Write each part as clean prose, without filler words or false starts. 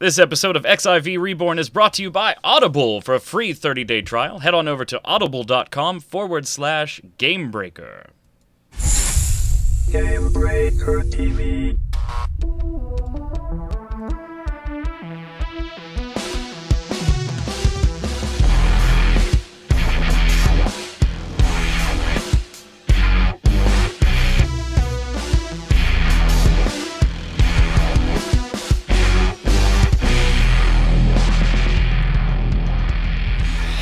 This episode of XIV Reborn is brought to you by Audible. For a free 30-day trial, head on over to audible.com/gamebreaker. Gamebreaker TV.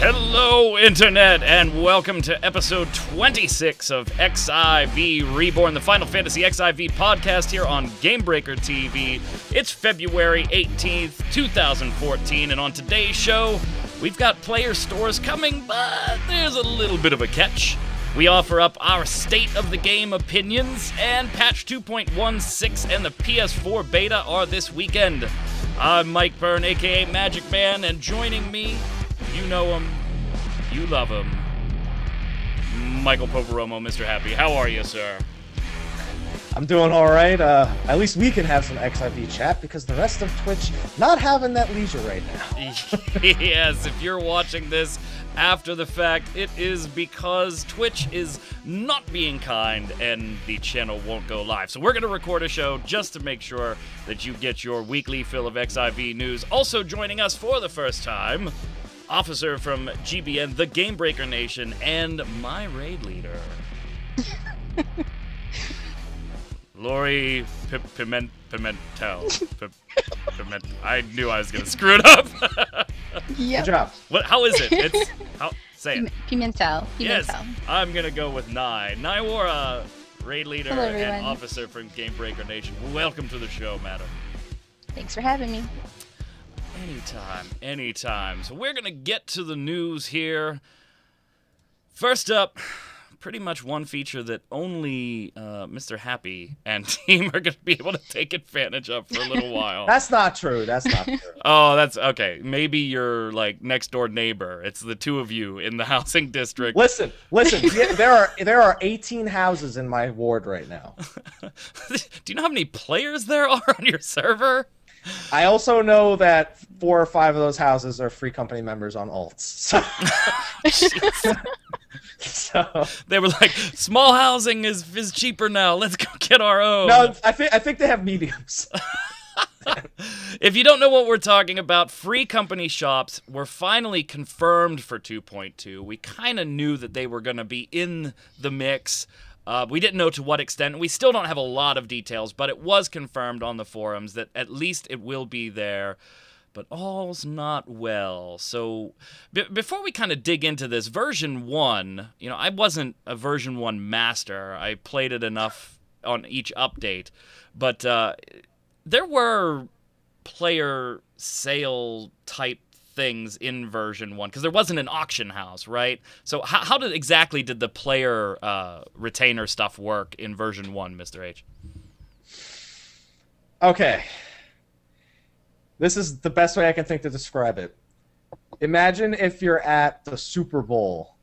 Hello, Internet, and welcome to episode 26 of XIV Reborn, the Final Fantasy XIV podcast here on Gamebreaker TV. It's February 18th, 2014, and on today's show, we've got player stores coming, but there's a little bit of a catch. We offer up our state of the game opinions, and patch 2.16 and the PS4 beta are this weekend. I'm Mike Byrne, aka Magic Man, and joining me, you know him, you love him, Michael Poveromo, Mr. Happy. How are you, sir? I'm doing all right. At least we can have some XIV chat because the rest of Twitch not having that leisure right now. Yes, if you're watching this after the fact, it is because Twitch is not being kind and the channel won't go live. So we're going to record a show just to make sure that you get your weekly fill of XIV news. Also joining us for the first time, Officer from GBN, the Gamebreaker Nation, and my raid leader, Lori Pimentel. I knew I was going to screw it up. Good job. How is it? Say it. Pimentel. Yes, I'm going to go with Nye. Nywara, raid leader Hello, and officer from Gamebreaker Nation. Welcome to the show, madam. Thanks for having me. Anytime. So we're going to get to the news here. First up, pretty much one feature that only Mr. Happy and team are going to be able to take advantage of for a little while. That's not true. Oh, that's okay. Maybe your next door neighbor. It's the two of you in the housing district. Listen. There are 18 houses in my ward right now. Do you know how many players there are on your server? I also know that 4 or 5 of those houses are free company members on alts. So they were like, small housing is cheaper now. Let's go get our own. No, I think they have mediums. If you don't know what we're talking about, free company shops were finally confirmed for 2.2. We kind of knew that they were going to be in the mix. We didn't know to what extent. We still don't have a lot of details, but it was confirmed on the forums that at least it will be there. But all's not well. So before we kind of dig into this, version 1, I wasn't a version 1 master. I played it enough on each update. But there were player sale type things in version 1 because there wasn't an auction house, right? So how exactly did the player retainer stuff work in version 1, Mr. H? Okay. This is the best way I can think to describe it. Imagine if you're at the Super Bowl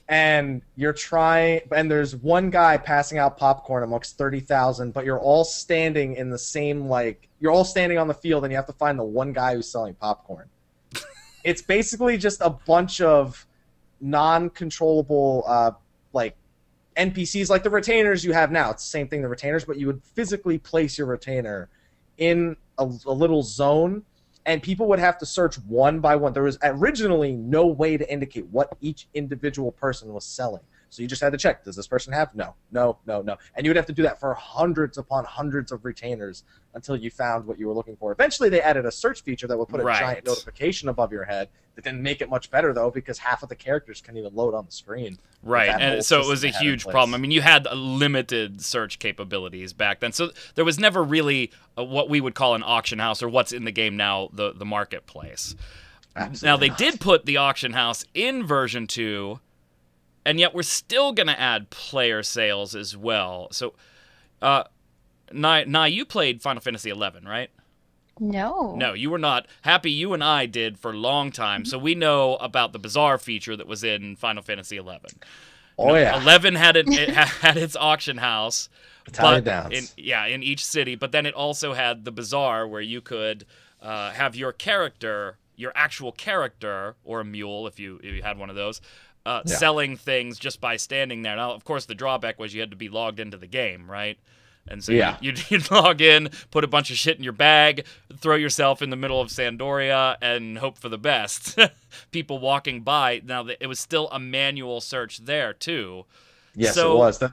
and there's one guy passing out popcorn amongst 30,000, but you're all standing in the same, you're all standing on the field and you have to find the one guy who's selling popcorn. It's basically just a bunch of non-controllable, NPCs, like the retainers you have now. It's the same thing, the retainers, but you would physically place your retainer in a little zone, and people would have to search one by one. There was originally no way to indicate what each individual person was selling. So you just had to check, does this person have? No. And you would have to do that for hundreds upon hundreds of retainers until you found what you were looking for. Eventually, they added a search feature that would put a giant notification above your head. That didn't make it much better, though, because half of the characters couldn't even load on the screen. Right, and so it was a huge problem. I mean, you had limited search capabilities back then. So there was never really what we would call an auction house, or what's in the game now, the marketplace. Absolutely now, they not. did put the auction house in version 2, and yet we're still going to add player sales as well. So, Nye, you played Final Fantasy XI, right? No. No, you were not. Happy, you and I did for a long time, so we know about the Bazaar feature that was in Final Fantasy XI. Oh, yeah. 11 had it had its auction house. Battalion Downs. In each city, but then it also had the Bazaar where you could have your character, your actual character, or a mule if you had one of those, selling things just by standing there. Now, of course, the drawback was you had to be logged into the game, right? And so you'd log in, put a bunch of shit in your bag, throw yourself in the middle of Sandoria, and hope for the best. People walking by. Now, it was still a manual search there, too. Yes, it was.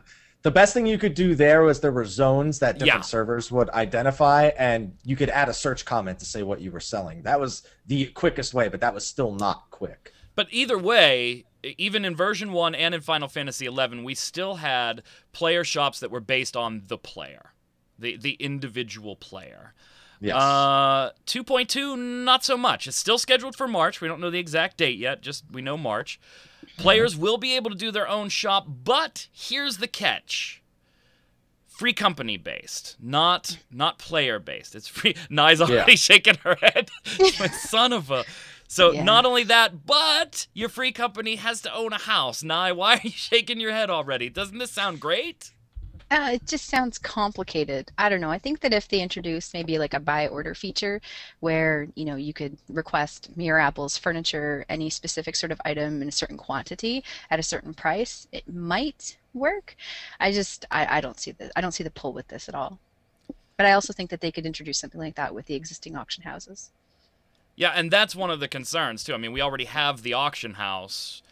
The best thing you could do there was there were zones that different servers would identify, and you could add a search comment to say what you were selling. That was the quickest way, but that was still not quick. But either way, even in version 1 and in Final Fantasy XI, we still had player shops that were based on the player, the individual player. Yes. 2.2, not so much. It's still scheduled for March. We don't know the exact date yet, just we know March. Players will be able to do their own shop, but here's the catch. Free company based, not player based. It's free. Nai's already shaking her head. Son of a... So not only that, but your free company has to own a house. Nai, why are you shaking your head already? Doesn't this sound great? It just sounds complicated. I don't know. I think that if they introduced maybe like a buy order feature where, you could request Mirror Apple's furniture, any specific sort of item in a certain quantity at a certain price, it might work. I don't see the pull with this at all. But I also think that they could introduce something like that with the existing auction houses. Yeah, and that's one of the concerns, too. I mean, we already have the auction house.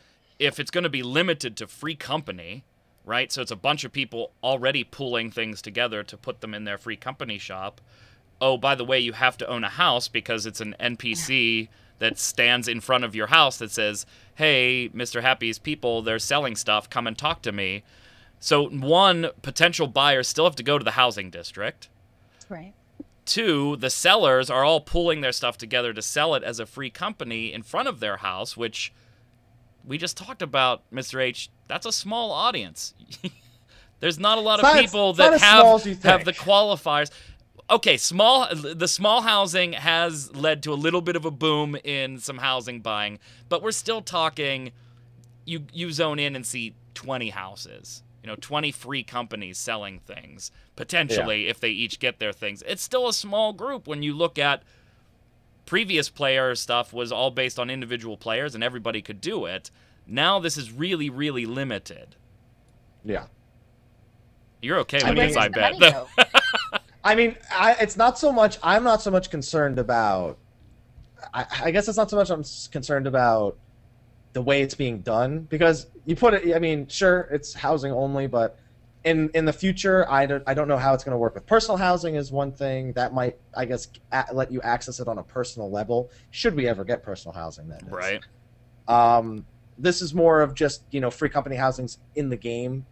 If it's going to be limited to free company, right? So it's a bunch of people already pulling things together to put them in their free company shop. Oh, by the way, you have to own a house because it's an NPC that stands in front of your house that says, hey, Mr. Happy's people, they're selling stuff. Come and talk to me. So, one, potential buyers still have to go to the housing district. Right. 2, the sellers are all pulling their stuff together to sell it as a free company in front of their house, which we just talked about, Mr. H. That's a small audience. There's not a lot of people that have the qualifiers. Okay, the small housing has led to a little bit of a boom in some housing buying, but we're still talking you zone in and see 20 houses. 20 free companies selling things, potentially, if they each get their things. It's still a small group when you look at previous player stuff was all based on individual players and everybody could do it. Now this is really, really limited. Yeah. You're okay with this, I bet. I mean, it's not so much... I'm not so much concerned about... I guess it's not so much I'm concerned about the way it's being done, because you put it, I mean, sure, it's housing only, but in the future, I don't know how it's going to work with personal housing is one thing that might, I guess, let you access it on a personal level, should we ever get personal housing, that is. Right. This is more of just, free company housings in the game.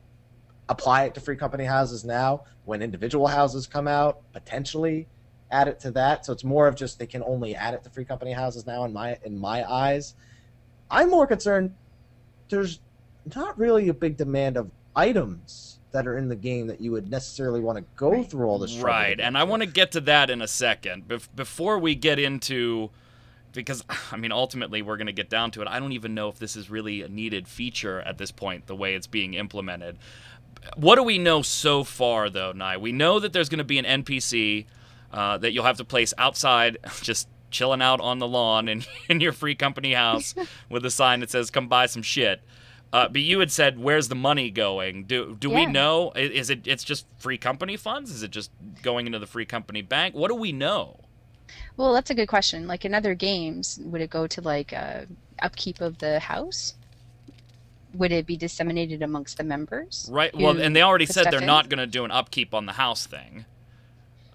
Apply it to free company houses now. When individual houses come out, potentially add it to that. So it's more of just they can only add it to free company houses now in my eyes. I'm more concerned there's not really a big demand of items that are in the game that you would necessarily want to go through all this trouble. Right, and I want to get to that in a second. Before we get into... Because, I mean, ultimately, we're going to get down to it. I don't even know if this is really a needed feature at this point, the way it's being implemented. What do we know so far, though, Nai? We know that there's going to be an NPC that you'll have to place outside, just chilling out on the lawn in your free company house with a sign that says, come buy some shit. But you had said, where's the money going? Do we know? It's just free company funds? Is it just going into the free company bank? What do we know? Well, that's a good question. Like in other games, would it go to like upkeep of the house? Would it be disseminated amongst the members? Right. Well, and they already said they're not going to do an upkeep on the house thing.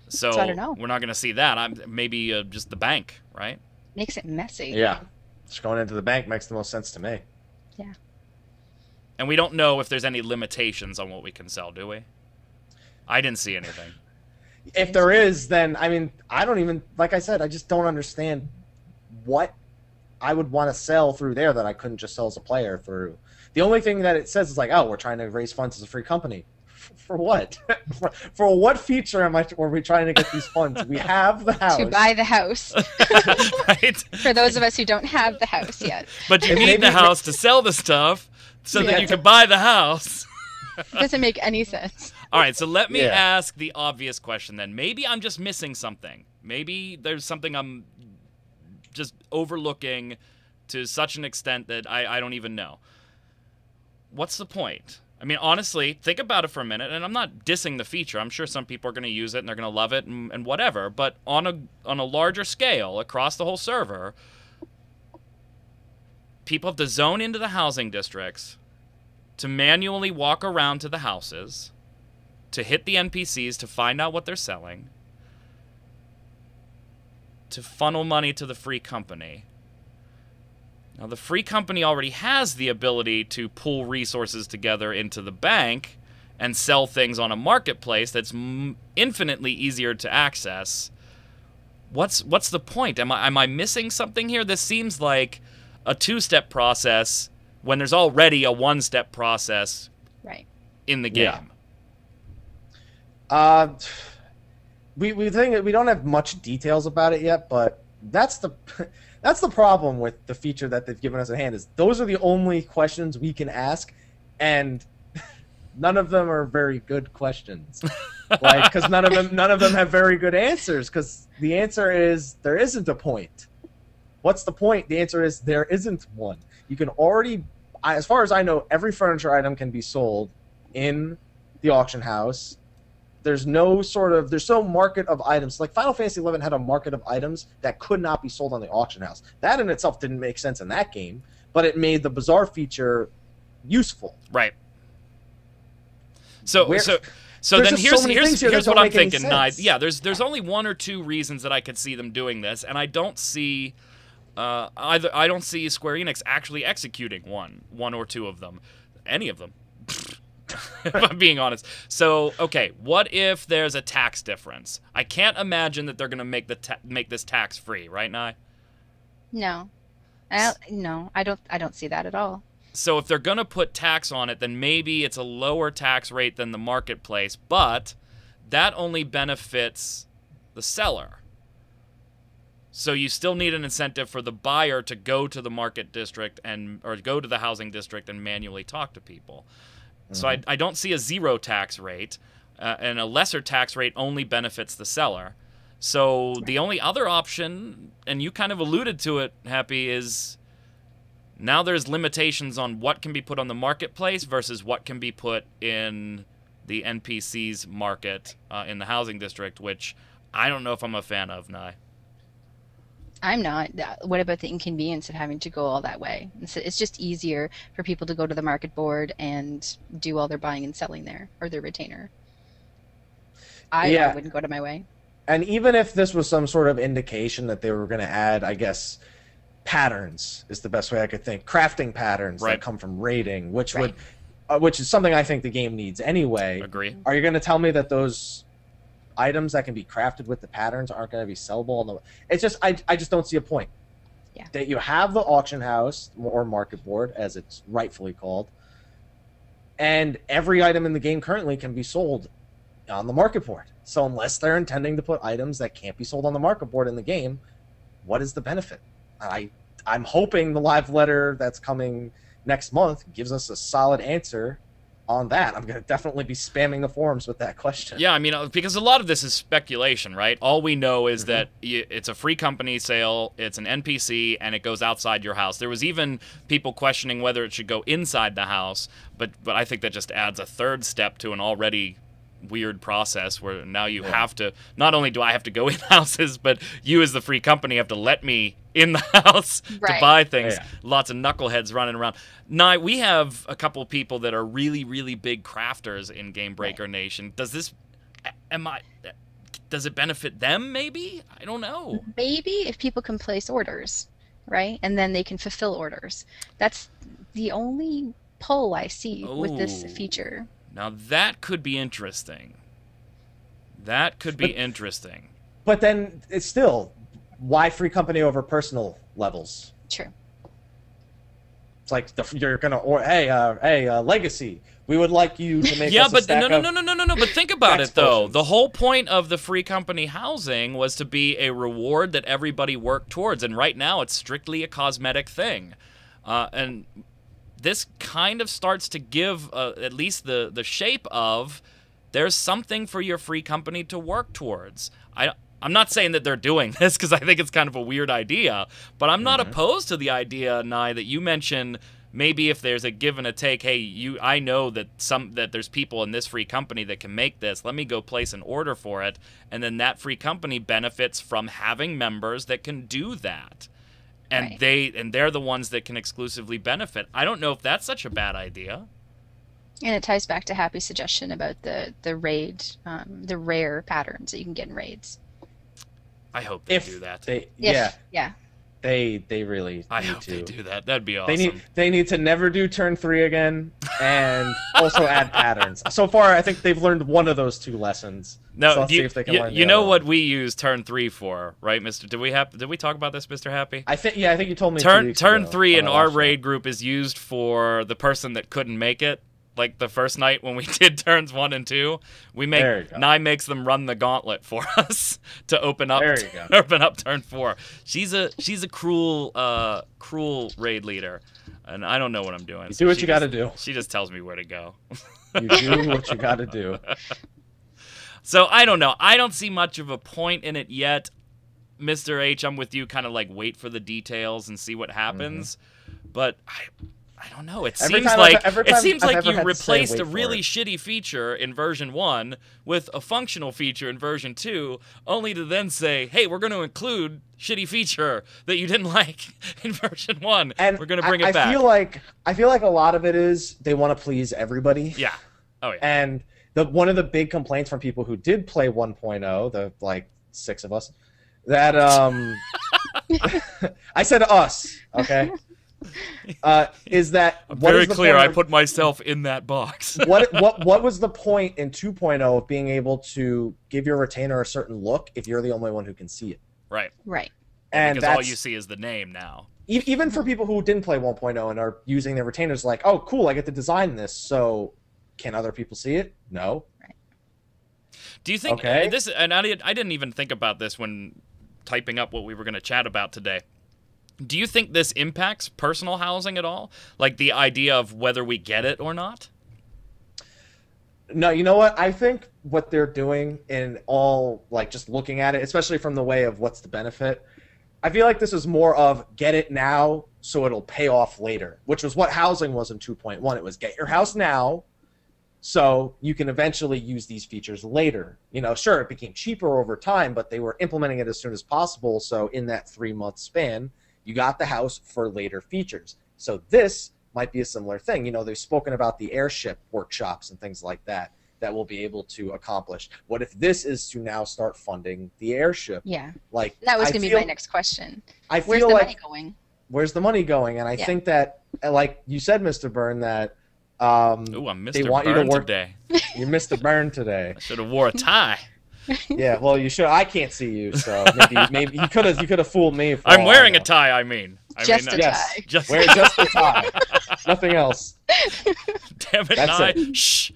So I don't know. We're not going to see that. Maybe just the bank, right? Makes it messy. Yeah. Just going into the bank makes the most sense to me. Yeah. And we don't know if there's any limitations on what we can sell, do we? I didn't see anything. If there is, then, I mean, I don't even, like I said, I just don't understand what I would want to sell through there that I couldn't just sell as a player through. The only thing that it says is like, oh, we're trying to raise funds as a free company. For what? For what feature are we trying to get these funds? We have the house. To buy the house. Right? For those of us who don't have the house yet. But you need the house to sell the stuff so that you can buy the house. It doesn't make any sense. All right, so let me Yeah. ask the obvious question then. Maybe I'm just missing something. Maybe there's something I'm just overlooking to such an extent that I don't even know. What's the point? I mean, honestly, think about it for a minute, and I'm not dissing the feature. I'm sure some people are going to use it and they're going to love it and whatever. But on a larger scale, across the whole server, people have to zone into the housing districts, to manually walk around to the houses, to hit the NPCs to find out what they're selling, to funnel money to the free company. Now, the free company already has the ability to pull resources together into the bank and sell things on a marketplace that's infinitely easier to access. What's the point? Am I missing something here? This seems like a two-step process when there's already a one-step process in the game. Yeah. We think we don't have much details about it yet, but that's the problem with the feature that they've given us at hand, is those are the only questions we can ask, and none of them are very good questions. Like, because none of them have very good answers, because the answer is there isn't a point. What's the point? The answer is there isn't one. You can already, as far as I know, every furniture item can be sold in the auction house. There's no market of items. Like Final Fantasy XI had a market of items that could not be sold on the auction house. That in itself didn't make sense in that game, but it made the bazaar feature useful. Right. So then here's what I'm thinking. Yeah, there's only one or two reasons that I could see them doing this, and I don't see I don't see Square Enix actually executing one or two of them, any of them. If I'm being honest. So, okay, what if there's a tax difference? I can't imagine that they're going to make this tax free, right, Nye? No. I don't see that at all. So if they're going to put tax on it, then maybe it's a lower tax rate than the marketplace, but that only benefits the seller. So you still need an incentive for the buyer to go to the market district or go to the housing district and manually talk to people. So I don't see a zero tax rate, and a lesser tax rate only benefits the seller. So the only other option, and you kind of alluded to it, Happy, is now there's limitations on what can be put on the marketplace versus what can be put in the NPC's market in the housing district, which I don't know if I'm a fan of, Nye. I'm not. What about the inconvenience of having to go all that way? It's just easier for people to go to the market board and do all their buying and selling there, or their retainer. I wouldn't go to my way. And even if this was some sort of indication that they were going to add, I guess, patterns is the best way I could think. Crafting patterns that come from raiding, which is something I think the game needs anyway. Agree. Are you going to tell me that those items that can be crafted with the patterns aren't going to be sellable? It's just I just don't see a point. Yeah. That you have the auction house or market board, as it's rightfully called, and every item in the game currently can be sold on the market board. So unless they're intending to put items that can't be sold on the market board in the game, what is the benefit? I'm hoping the live letter that's coming next month gives us a solid answer on that. I'm going to definitely be spamming the forums with that question. Yeah, I mean, because a lot of this is speculation, right? All we know is that it's a free company sale, it's an NPC, and it goes outside your house. There was even people questioning whether it should go inside the house, but I think that just adds a third step to an already weird process where now you have to, not only do I have to go in houses, but you as the free company have to let me in the house to buy things. Yeah. Lots of knuckleheads running around. Now, we have a couple of people that are really, really big crafters in Game Breaker Nation. Does it benefit them, maybe? I don't know. Maybe if people can place orders, right? And then they can fulfill orders. That's the only pull I see with this feature. Now, that could be interesting. Interesting. But then, it's still, why free company over personal levels? True. It's like, you're going to, Legacy, we would like you to make us a stack no. But think about it, though. The whole point of the free company housing was to be a reward that everybody worked towards, and right now it's strictly a cosmetic thing. And this kind of starts to give at least the shape of there's something for your free company to work towards. I'm not saying that they're doing this because I think it's kind of a weird idea, but I'm not opposed to the idea, Nye, that you mentioned. Maybe if there's a give and a take, hey, I know that there's people in this free company that can make this. Let me go place an order for it, and then that free company benefits from having members that can do that, and Right. they're the ones that can exclusively benefit. I don't know if that's such a bad idea. And it ties back to Happy's suggestion about the raid, the rare patterns that you can get in raids. I hope they If do that. Yeah. They really I need hope to. they do that. That'd be awesome. They need to never do turn 3 again, and also add patterns. So far, I think they've learned one of those 2 lessons. No, so let's see if they can learn the you know other what one. we use turn 3 for, right, Mister? Did we talk about this, Mr. Happy? I think you told me 2 Turn weeks turn ago 3 on in the our last show. raid group is used for the person that couldn't make it. Like the first night when we did turns 1 and 2, There you go. Nye makes them run the gauntlet for us to open up There you go. open up turn 4. She's a cruel raid leader, and I don't know what I'm doing. You do what you got to do. She just tells me where to go. You do what you got to do. So I don't know. I don't see much of a point in it yet. Mr. H, I'm with you, kind of like wait for the details and see what happens. But I don't know. It Every seems time like I've ever you had to say replaced wait a for really it. shitty feature in version 1 with a functional feature in version 2, only to then say, "Hey, we're going to include shitty feature that you didn't like in version 1. And we're going to bring it I back." feel like a lot of it is they want to please everybody. Yeah. Oh yeah. And one of the big complaints from people who did play 1.0, the like 6 of us, that I said us, okay, is that I'm what very is the clear. point I of- put myself in that box. what was the point in 2.0 of being able to give your retainer a certain look if you're the only one who can see it? Right. Right. And Because all that's you see is the name now. even for people who didn't play 1.0 and are using their retainers, like, oh, cool, I get to design this. So, can other people see it? No. Do you think Okay. this? And I didn't even think about this when typing up what we were going to chat about today. Do you think this impacts personal housing at all? Like the idea of whether we get it or not? No, you know what? I think what they're doing in all, like, just looking at it, especially from the way of what's the benefit, I feel like this is more of get it now so it'll pay off later, which was what housing was in 2.1. It was get your house now so you can eventually use these features later. You know, sure, it became cheaper over time, but they were implementing it as soon as possible. So in that 3-month span, you got the house for later features. So this might be a similar thing. You know, they've spoken about the airship workshops and things like that we'll be able to accomplish. What if this is to now start funding the airship? Yeah. Like, That was I going to be feel- my next question. I Where's feel the like money going? where's the money going? And I Yeah. think that, like you said, Mr. Byrne, that Ooh, I'm they Mr. want you Burn to work today. You missed the burn today. I should have wore a tie. Yeah, well, you should. I can't see you, so maybe you could have fooled me. For I'm all wearing I a know. tie. I mean, Just a Yes, tie. Just wear just a tie, nothing else. damn it, That's Nye. it. Shh.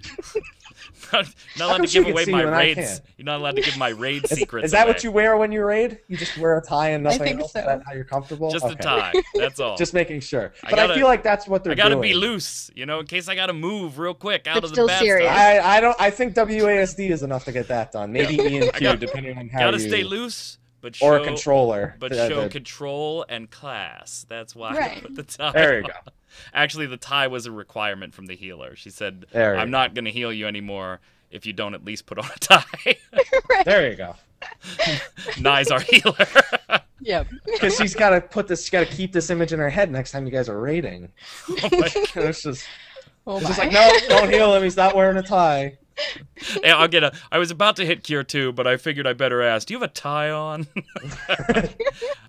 Not How allowed come to she give can away see my you and I raids. can't? You're not allowed to give my raid secrets Is that away. what you wear when you raid? You just wear a tie and nothing think else? so. Is that how you're comfortable? Just Okay. a tie. That's all. Just making sure. I But I gotta- feel like that's what they're I gotta doing. be loose, you know, in case I gotta move real quick out But of the still bad serious. stuff. I think WASD is enough to get that done. Maybe ENQ, gotta- depending on how Gotta you. stay loose, but show Or a controller. but The- show the- control and class. That's why I Right. put the tie. There you on. go. Actually, the tie was a requirement from the healer. She said, There you "I'm go. not gonna heal you anymore if you don't at least put on a tie." There you go. Nye's our healer. Yep. Because she's got to keep this image in her head next time you guys are raiding. Oh my God. It's just Oh it's just my. like, no, don't heal him. He's not wearing a tie. Hey, I'll get a. I was about to hit cure 2, but I figured I better ask. Do you have a tie on?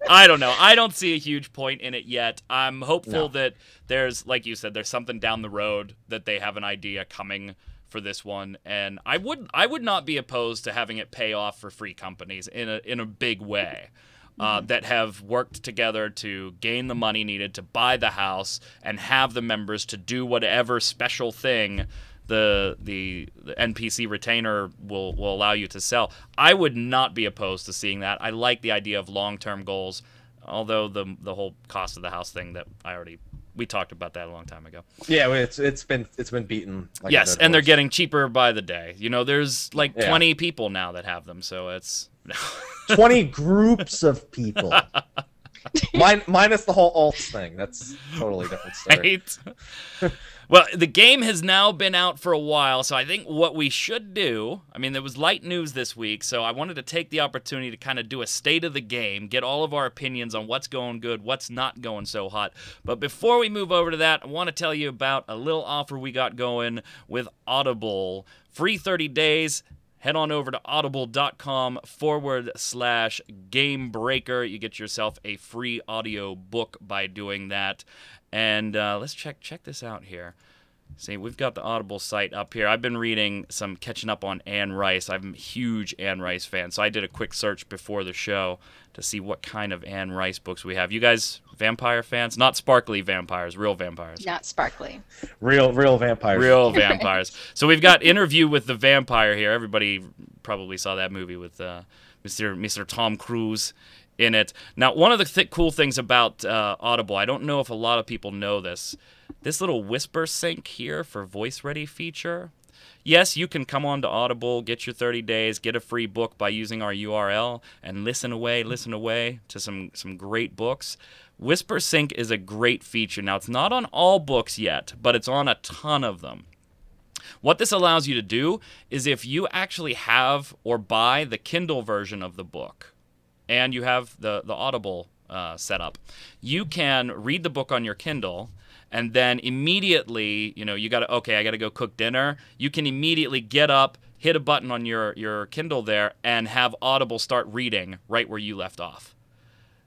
I don't know. I don't see a huge point in it yet. I'm hopeful No. that there's, like you said, there's something down the road that they have an idea coming for this one, and I would not be opposed to having it pay off for free companies in a big way. That have worked together to gain the money needed to buy the house and have the members to do whatever special thing the NPC retainer will allow you to sell. I would not be opposed to seeing that. I like the idea of long-term goals, although the whole cost of the house thing that I already we talked about that a long time ago. Yeah, it's been beaten. Like Yes, and they're getting cheaper by the day. You know, there's like 20 people now that have them, so it's 20 groups of people. Minus the whole alts thing. That's totally different story. Right? Well, the game has now been out for a while, so I think what we should do, I mean, there was light news this week, so I wanted to take the opportunity to kind of do a state of the game, get all of our opinions on what's going good, what's not going so hot. But before we move over to that, I want to tell you about a little offer we got going with Audible. Free 30 days. Head on over to audible.com/gamebreaker. You get yourself a free audio book by doing that. And let's check this out here. See, we've got the Audible site up here. I've been reading catching up on Anne Rice. I'm a huge Anne Rice fan, so I did a quick search before the show to see what kind of Anne Rice books we have. You guys vampire fans? Not sparkly vampires, real vampires. Not sparkly. Real vampires. Real vampires. So we've got Interview with the Vampire here. Everybody probably saw that movie with Mr. Tom Cruise in it. Now, one of the cool things about Audible, I don't know if a lot of people know this little whisper sync here for voice ready feature. Yes, you can come on to Audible, get your 30 days, get a free book by using our URL, and listen away to some great books. Whisper Sync is a great feature. Now, it's not on all books yet, but it's on a ton of them. What this allows you to do is if you actually have or buy the Kindle version of the book, and you have the Audible set up, you can read the book on your Kindle, and then immediately, you know, I got to go cook dinner. You can immediately get up, hit a button on your Kindle there, and have Audible start reading right where you left off.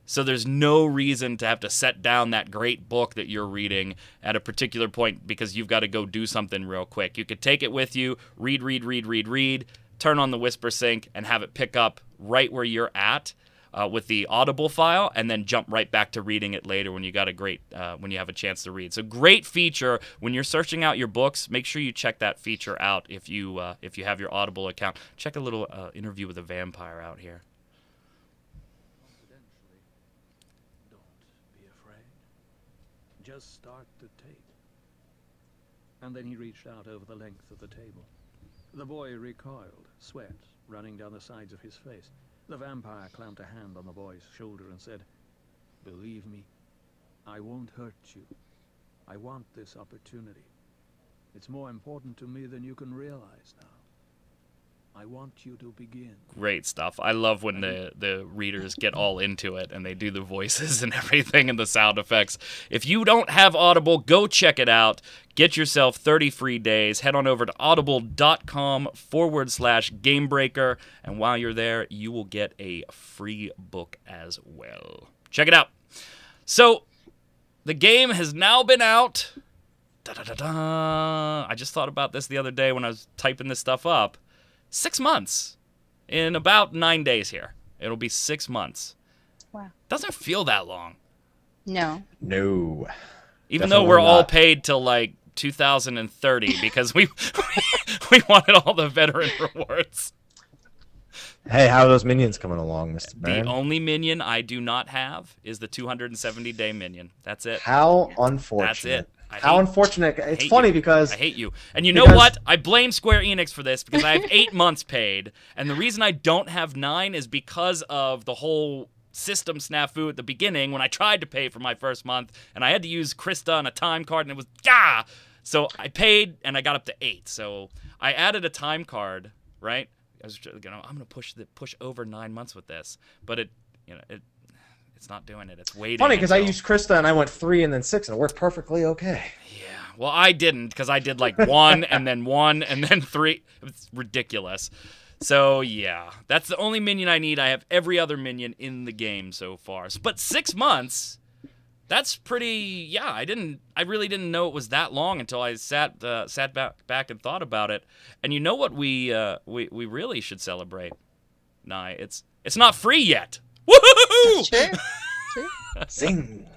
So there's no reason to have to set down that great book that you're reading at a particular point because you've got to go do something real quick. You could take it with you, read, turn on the Whisper Sync, and have it pick up right where you're at. With the Audible file, and then jump right back to reading it later when you got when you have a chance to read. So great feature when you're searching out your books. Make sure you check that feature out if you have your Audible account. Check a little Interview with a Vampire out here. Confidentially, don't be afraid. Just start the tape. And then he reached out over the length of the table. The boy recoiled, sweat running down the sides of his face. The vampire clamped a hand on the boy's shoulder and said, "Believe me, I won't hurt you. I want this opportunity. It's more important to me than you can realize now. I want you to begin." Great stuff. I love when the readers get all into it and they do the voices and everything and the sound effects. If you don't have Audible, go check it out. Get yourself 30 free days. Head on over to audible.com/gamebreaker. And while you're there, you will get a free book as well. Check it out. So, the game has now been out. I just thought about this the other day when I was typing this stuff up. 6 months. In about 9 days here. It'll be 6 months. Wow. Doesn't feel that long. No. Even though we're all paid till like 2030 because we wanted all the veteran rewards. Hey, how are those minions coming along, Mr. Baron? The only minion I do not have is the 270-day minion. That's it. How unfortunate. That's it. How unfortunate. It's funny because... I hate you. And you know what? I blame Square Enix for this because I have 8 months paid. And the reason I don't have 9 is because of the whole system snafu at the beginning when I tried to pay for my first month. And I had to use Krista on a time card and it was... So I paid and I got up to 8. So I added a time card, right? I was, I'm going to push over 9 months with this. But it's not doing it. It's waiting. Funny, because I used Krista and I went 3 and then 6, and it worked perfectly okay. Yeah. Well, I didn't, because I did like 1 and then 1 and then 3. It's ridiculous. So, yeah. That's the only minion I need. I have every other minion in the game so far. But 6 months, that's pretty... Yeah, I really didn't know it was that long until I sat back and thought about it. And you know what we really should celebrate? Nah, it's not free yet. Woohoo! Sure. Zing.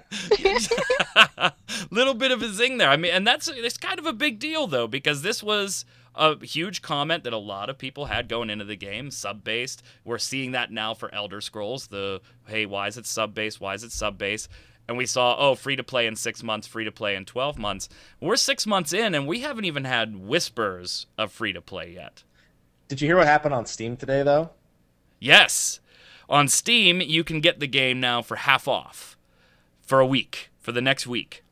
Little bit of a zing there. I mean, and it's kind of a big deal though, because this was a huge comment that a lot of people had going into the game, sub-based. We're seeing that now for Elder Scrolls. Hey, why is it sub-based? Why is it sub-based? and we saw, oh, free to play in 6 months, free to play in 12 months. We're 6 months in, and we haven't even had whispers of free to play yet. Did you hear what happened on Steam today, though? Yes. On Steam, you can get the game now for half off for a week, for the next week.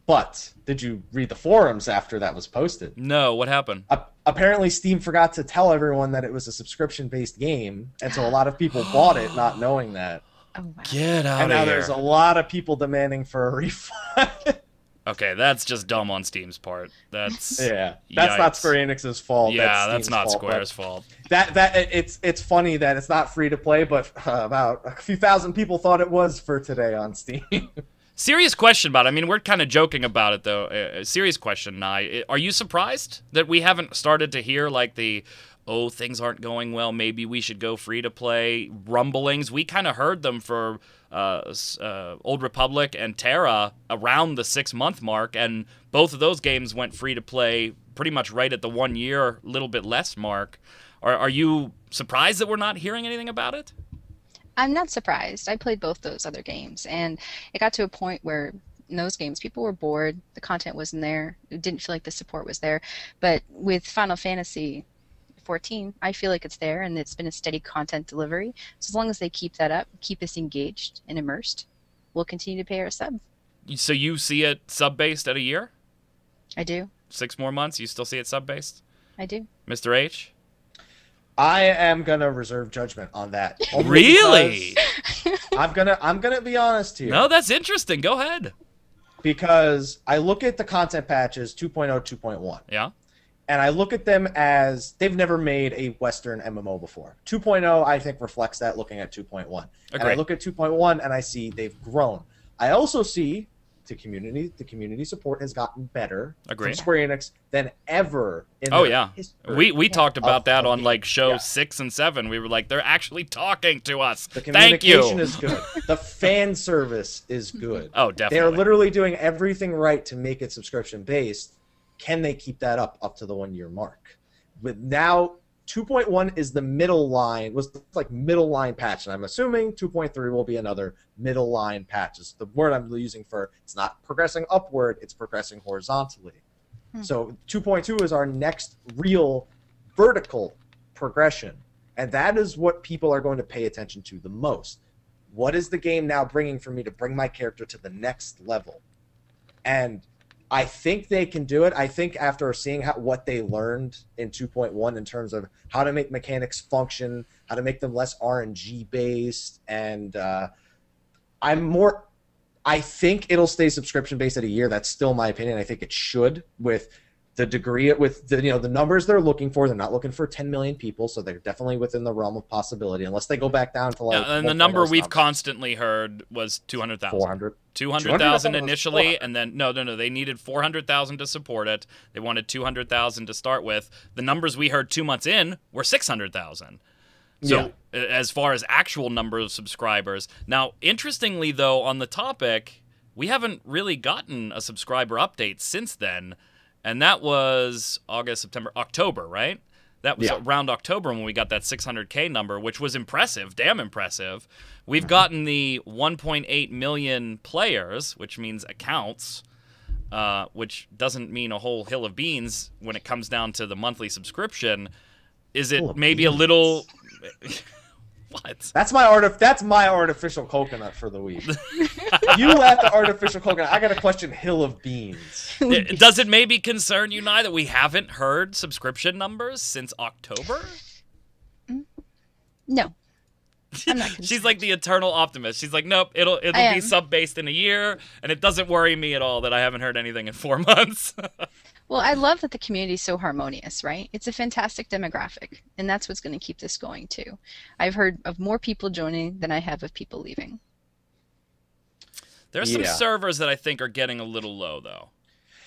But did you read the forums after that was posted? No, what happened? Apparently, Steam forgot to tell everyone that it was a subscription-based game, and so a lot of people bought it not knowing that. Oh, wow. Get out And of now here. there's a lot of people demanding for a refund. Okay, that's just dumb on Steam's part. That's Yeah, that's not Yikes. Square Enix's fault. Yeah, Steam's that's not fault, Square's but fault. It's funny that it's not free to play, but about a few thousand people thought it was for today on Steam. Serious question about it. I mean, we're kind of joking about it, though. Serious question, Nye. Are you surprised that we haven't started to hear, like, the, oh, things aren't going well, maybe we should go free-to-play rumblings? We kind of heard them for Old Republic and Terra around the 6-month mark, and both of those games went free-to-play pretty much right at the 1 year, little bit less mark. Are you surprised that we're not hearing anything about it? I'm not surprised. I played both those other games, and it got to a point where in those games people were bored, the content wasn't there, it didn't feel like the support was there. But with Final Fantasy XIV, I feel like it's there, and it's been a steady content delivery. So as long as they keep that up, keep us engaged and immersed, we'll continue to pay our sub. So you see it sub-based at a year? I do. 6 more months, you still see it sub-based? I do. Mr. H? I am gonna reserve judgment on that. Only Really? because I'm gonna be honest here. No, that's interesting. Go ahead. Because I look at the content patches 2.0, 2.1. Yeah? And I look at them as they've never made a Western MMO before. 2.0, I think, reflects that looking at 2.1. And I Agreed. look at 2.1 and I see they've grown. I also see the community support has gotten better Agreed. from Square Enix than ever in Oh, their yeah. history. We talked about that on, like, show Yeah. 6 and 7. We were like, they're actually talking to us. The Thank you. communication is good. The fan service is good. Oh, They are definitely. literally doing everything right to make it subscription based. Can they keep that up to the 1 year mark? But now 2.1 is the middle line, was like middle line patch, and I'm assuming 2.3 will be another middle line patch. Is the word I'm using for it's not progressing upward, it's progressing horizontally. So 2.2 is our next real vertical progression, and that is what people are going to pay attention to the most. What is the game now bringing for me to bring my character to the next level? And I think they can do it. I think after seeing what they learned in 2.1 in terms of how to make mechanics function, how to make them less RNG based, and I think it'll stay subscription based at a year. That's still my opinion. I think it should, with the degree, with the the numbers they're looking for. They're not looking for 10 million people, so they're definitely within the realm of possibility, unless they go back down to like. Yeah, and the number we've constantly heard was 200,000. 400. 200,000 was initially, 400. and then no, they needed 400,000 to support it. They wanted 200,000 to start with. The numbers we heard 2 months in were 600,000. So as far as actual number of subscribers. Now, interestingly though, on the topic, we haven't really gotten a subscriber update since then, and that was August, September, October, right? That was around October when we got that 600K number, which was impressive, damn impressive. We've gotten the 1.8 million players, which means accounts, which doesn't mean a whole hill of beans when it comes down to the monthly subscription. Is it maybe a little... What? That's my artificial coconut for the week. You left the artificial coconut. I got to question hill of beans. Does it maybe concern you, Nye, that we haven't heard subscription numbers since October? No. I'm not concerned. She's like the eternal optimist. She's like, nope, it'll I be am. sub-based in a year, and it doesn't worry me at all that I haven't heard anything in 4 months. Well, I love that the community is so harmonious, right? It's a fantastic demographic, and that's what's going to keep this going, too. I've heard of more people joining than I have of people leaving. There are some servers that I think are getting a little low, though.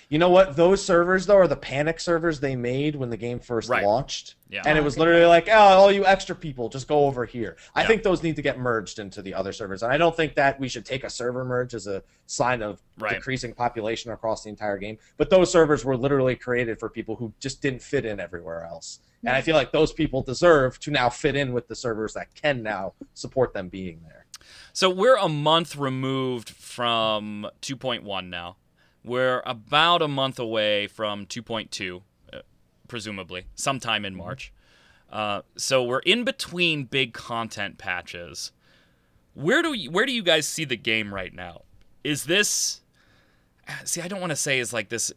You know what? Those servers, though, are the panic servers they made when the game first launched. Yeah. And it was literally like, oh, all you extra people, just go over here. I think those need to get merged into the other servers. And I don't think that we should take a server merge as a sign of decreasing population across the entire game. But those servers were literally created for people who just didn't fit in everywhere else. And I feel like those people deserve to now fit in with the servers that can now support them being there. So we're a month removed from 2.1 now. We're about a month away from 2.2, presumably, sometime in March. So we're in between big content patches. Where do you guys see the game right now? Is this... See, I don't want to say is like this...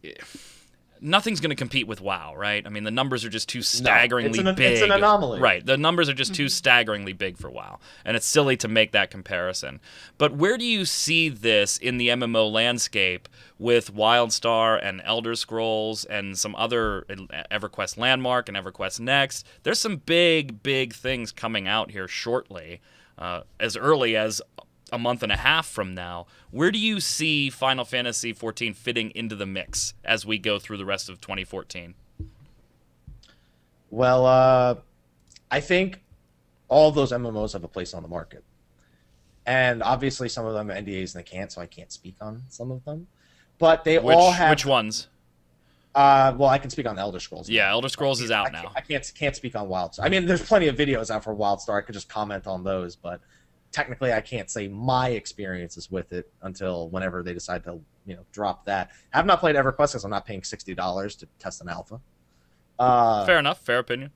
Nothing's going to compete with WoW, right? I mean, the numbers are just too staggeringly big. It's an anomaly. Right. The numbers are just too staggeringly big for WoW. And it's silly to make that comparison. But where do you see this in the MMO landscape with WildStar and Elder Scrolls and some other EverQuest Landmark and EverQuest Next? There's some big, big things coming out here shortly, as early as a month and a half from now. Where do you see Final Fantasy XIV fitting into the mix as we go through the rest of 2014? Well, I think all of those MMOs have a place on the market. And obviously some of them are NDAs and they can't, so I can't speak on some of them. But they all have... Which ones? Well, I can speak on Elder Scrolls. Yeah, Elder Scrolls is out now. I can't speak on WildStar. I mean, there's plenty of videos out for WildStar. I could just comment on those, but technically I can't say my experiences with it until whenever they decide to, drop that. I have not played EverQuest because I'm not paying $60 to test an alpha. Fair enough. Fair opinion.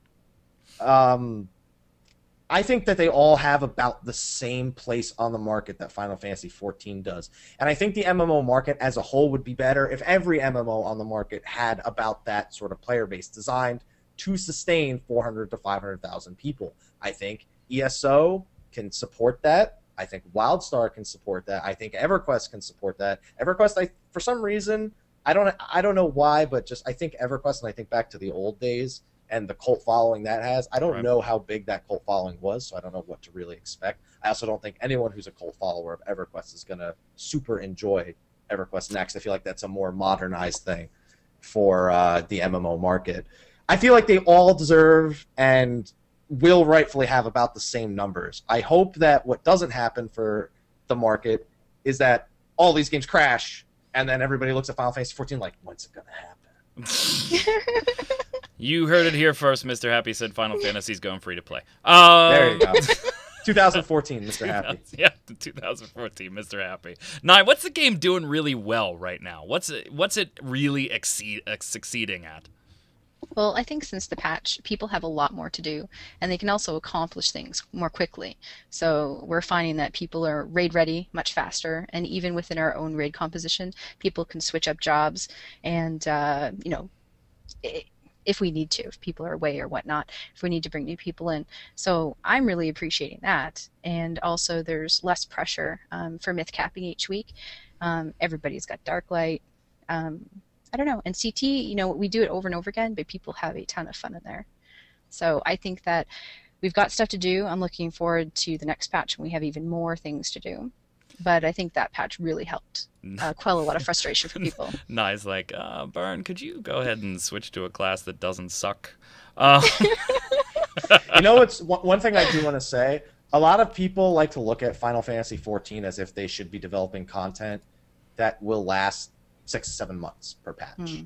I think that they all have about the same place on the market that Final Fantasy XIV does. And I think the MMO market as a whole would be better if every MMO on the market had about that sort of player base designed to sustain 400 to 500,000 people. I think ESO can support that. I think WildStar can support that. I think EverQuest can support that. EverQuest, for some reason, I don't know why, but just I think EverQuest, and I think back to the old days and the cult following that has. I don't know how big that cult following was, so I don't know what to really expect. I also don't think anyone who's a cult follower of EverQuest is going to super enjoy EverQuest Next. I feel like that's a more modernized thing for the MMO market. I feel like they all deserve and will rightfully have about the same numbers. I hope that what doesn't happen for the market is that all these games crash and then everybody looks at Final Fantasy XIV like, when's it going to happen? You heard it here first. Mr. Happy said Final Fantasy's going free to play. There you go. 2014, Mr. Happy. Yeah, 2014, Mr. Happy. Nye, what's the game doing really well right now? What's it really succeeding at? Well, I think since the patch, people have a lot more to do, and they can also accomplish things more quickly. So we're finding that people are raid ready much faster, and even within our own raid composition, people can switch up jobs, and if we need to, if people are away or whatnot, if we need to bring new people in. So I'm really appreciating that, and also there's less pressure for myth capping each week. Everybody's got Darklight. I don't know. And CT, we do it over and over again, but people have a ton of fun in there. So I think that we've got stuff to do. I'm looking forward to the next patch when we have even more things to do. But I think that patch really helped quell a lot of frustration for people. Nice, like, Burn, could you go ahead and switch to a class that doesn't suck? It's one thing I do want to say. A lot of people like to look at Final Fantasy XIV as if they should be developing content that will last 6 to 7 months per patch.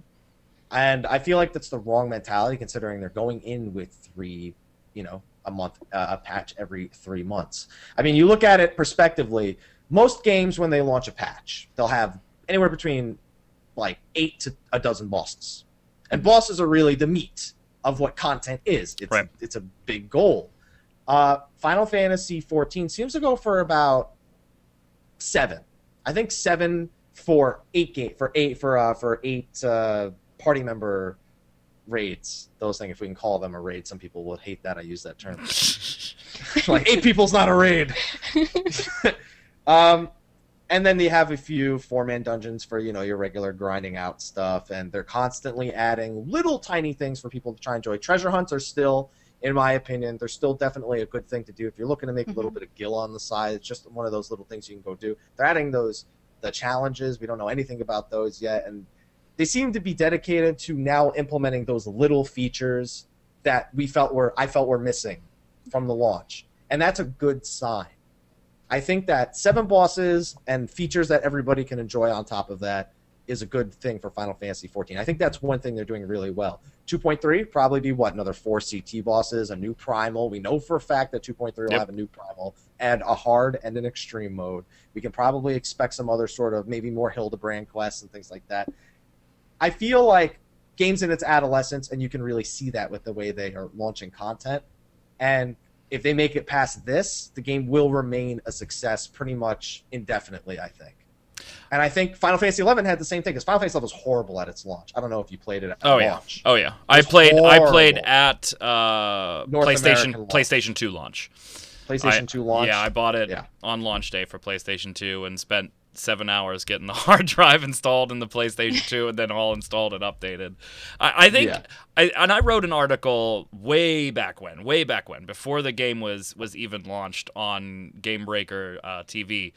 And I feel like that's the wrong mentality considering they're going in with a month, a patch every 3 months. I mean, you look at it prospectively, most games when they launch a patch, they'll have anywhere between like 8 to a dozen bosses. And bosses are really the meat of what content is. It's a big goal. Final Fantasy XIV seems to go for about 7. I think 7 for 8 party member raids. Those things, if we can call them a raid. Some people will hate that I use that term. Like 8 people's not a raid. And then they have a few 4-man dungeons for your regular grinding out stuff, and they're constantly adding little tiny things for people to try and enjoy. Treasure hunts are still, in my opinion, they're still definitely a good thing to do if you're looking to make a little bit of gil on the side. It's just one of those little things you can go do. They're adding the challenges. We don't know anything about those yet, and they seem to be dedicated to now implementing those little features that I felt were missing from the launch, and that's a good sign. I think that 7 bosses and features that everybody can enjoy on top of that is a good thing for Final Fantasy XIV. I think that's one thing they're doing really well. 2.3 probably be what, another 4 CT bosses, a new primal. We know for a fact that 2.3 will have a new primal and a hard and an extreme mode. We can probably expect some other sort of maybe more Hildebrand quests and things like that. I feel like games in its adolescence, and you can really see that with the way they are launching content. And if they make it past this, the game will remain a success pretty much indefinitely, I think. And I think Final Fantasy XI had the same thing, because Final Fantasy XI was horrible at its launch. I don't know if you played it at launch. Oh yeah. I played at PlayStation 2 launch. PlayStation 2 launch. Yeah, I bought it on launch day for PlayStation 2 and spent 7 hours getting the hard drive installed in the PlayStation 2 and then all installed and updated. I think, I wrote an article way back when, before the game was even launched on Gamebreaker TV,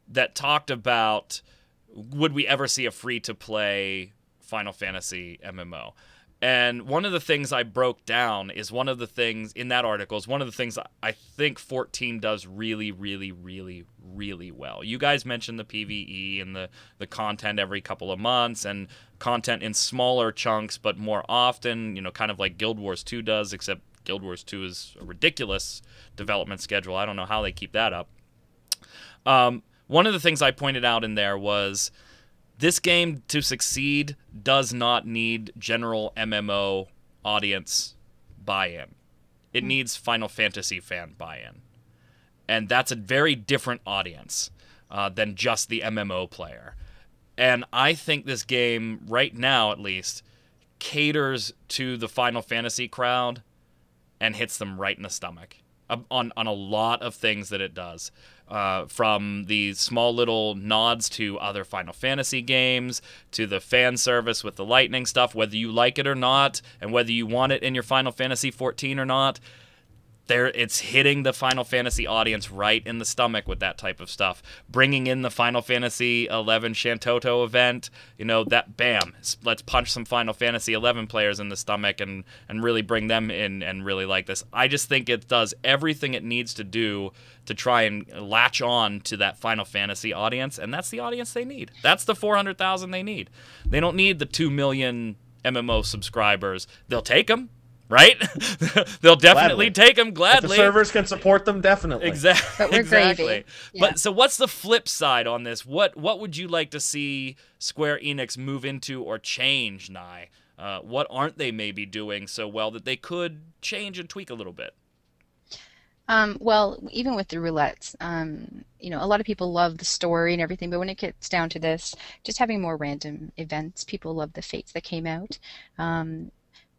that talked about, would we ever see a free-to-play Final Fantasy MMO? And one of the things I broke down is one of the things in that article is one of the things I think 14 does really, really, really, really well. You guys mentioned the PvE and the content every couple of months and content in smaller chunks but more often, kind of like Guild Wars 2 does, except Guild Wars 2 is a ridiculous development schedule. I don't know how they keep that up. One of the things I pointed out in there was this game, to succeed, does not need general MMO audience buy-in. It needs Final Fantasy fan buy-in. And that's a very different audience than just the MMO player. And I think this game, right now at least, caters to the Final Fantasy crowd and hits them right in the stomach on a lot of things that it does. From the small little nods to other Final Fantasy games, to the fan service with the lightning stuff, whether you like it or not, and whether you want it in your Final Fantasy XIV or not, it's hitting the Final Fantasy audience right in the stomach with that type of stuff. Bringing in the Final Fantasy XI Shantoto event, that bam, let's punch some Final Fantasy XI players in the stomach and really bring them in and really like this. I just think it does everything it needs to do to try and latch on to that Final Fantasy audience, and that's the audience they need. That's the 400,000 they need. They don't need the 2 million MMO subscribers. They'll take them. Right? They'll definitely take them gladly. If the servers can support them, definitely. Exactly. But we're gravy. Yeah. But so what's the flip side on this? What would you like to see Square Enix move into or change, Nye? What aren't they maybe doing so well that they could change and tweak a little bit? Well, even with the roulettes, a lot of people love the story and everything, but when it gets down to this, just having more random events, people love the fates that came out.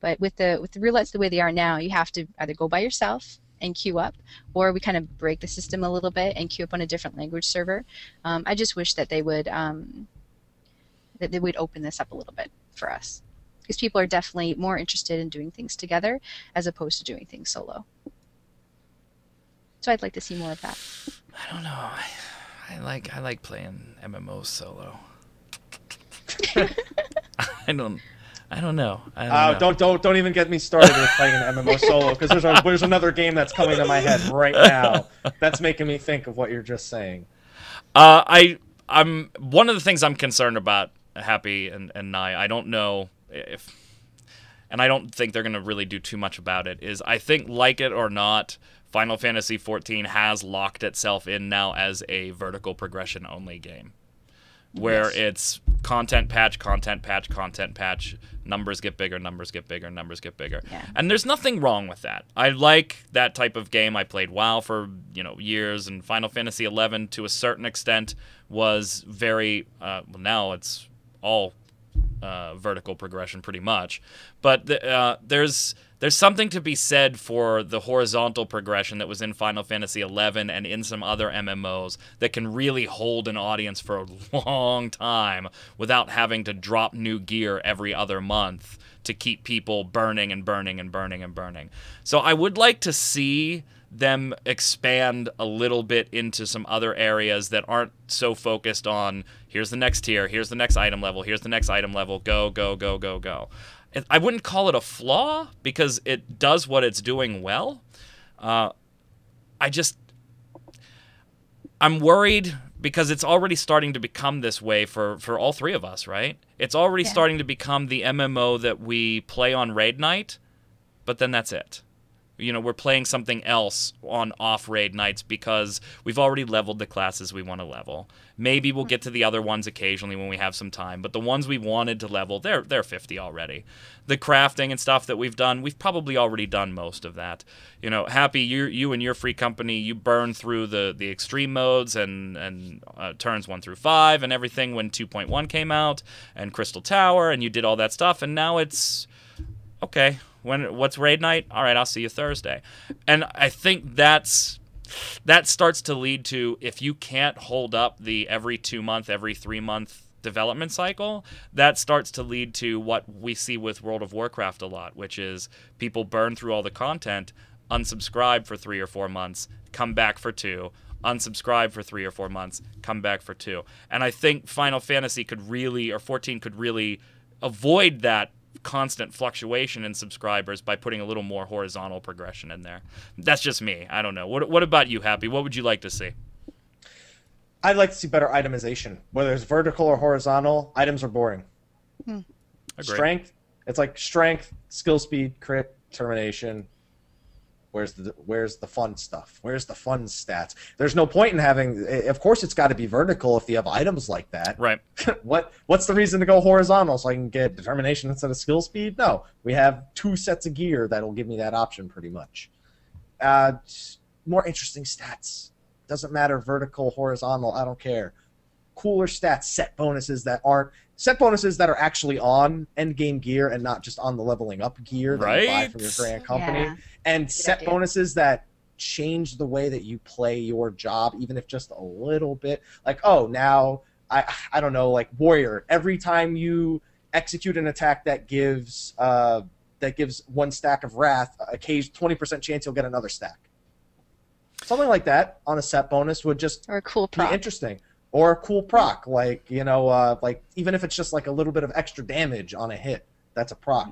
But with the roulettes the way they are now, you have to either go by yourself and queue up, or we kind of break the system a little bit and queue up on a different language server. I just wish that they would open this up a little bit for us, because people are definitely more interested in doing things together as opposed to doing things solo. So I'd like to see more of that. I don't know. I like playing MMOs solo. I don't know. Don't even get me started with playing an MMO solo, because there's another game that's coming to my head right now that's making me think of what you're just saying. I'm one of the things I'm concerned about, Happy and Nye, I don't know if, and I don't think they're going to really do too much about it, is I think, like it or not, Final Fantasy XIV has locked itself in now as a vertical progression only game, where it's content patch, numbers get bigger, numbers get bigger. Yeah. And there's nothing wrong with that. I like that type of game. I played WoW for, years, and Final Fantasy XI to a certain extent was very, now it's all vertical progression pretty much. But there's something to be said for the horizontal progression that was in Final Fantasy XI and in some other MMOs that can really hold an audience for a long time without having to drop new gear every other month to keep people burning and burning and burning and burning. So I would like to see them expand a little bit into some other areas that aren't so focused on here's the next tier, here's the next item level, here's the next item level, go, go, go, go, go. I wouldn't call it a flaw because it does what it's doing well. I'm worried because it's already starting to become this way for all three of us, right? It's already starting to become the MMO that we play on raid night, but then that's it. You know, we're playing something else on off-raid nights because we've already leveled the classes we want to level. Maybe we'll get to the other ones occasionally when we have some time, but the ones we wanted to level, they're 50 already. The crafting and stuff that we've done, we've probably already done most of that. You know, Happy, you and your free company, you burned through the extreme modes and turns 1 through 5 and everything when 2.1 came out, and Crystal Tower, and you did all that stuff, and now it's... okay, what's raid night? All right, I'll see you Thursday. And I think that starts to lead to, if you can't hold up the every 2 month, every 3 month development cycle, that starts to lead to what we see with World of Warcraft a lot, which is people burn through all the content, unsubscribe for 3 or 4 months, come back for 2, unsubscribe for 3 or 4 months, come back for 2. And I think Final Fantasy could really, or 14 could really avoid that constant fluctuation in subscribers by putting a little more horizontal progression in there. That's just me. I don't know. What about you, Happy? What would you like to see? I'd like to see better itemization. Whether it's vertical or horizontal, items are boring. Agreed. Strength, it's like strength, skill speed, crit, determination. Where's the fun stuff? Where's the fun stats? There's no point in having... Of course, it's got to be vertical if you have items like that. Right. What's the reason to go horizontal so I can get determination instead of skill speed? No. We have 2 sets of gear that'll give me that option pretty much. More interesting stats. Doesn't matter vertical, horizontal, I don't care. Cooler stats, set bonuses that are actually on end game gear and not just on the leveling up gear that you buy from your brand company. Yeah. And Good set idea. bonuses that change the way that you play your job, even if just a little bit. Like, oh, now I don't know, like Warrior. Every time you execute an attack that gives 1 stack of Wrath, 20% chance you'll get another stack. Something like that on a set bonus would just Or a cool be prop. interesting. Or a cool proc, like, you know, like even if it's just like a little bit of extra damage on a hit, that's a proc.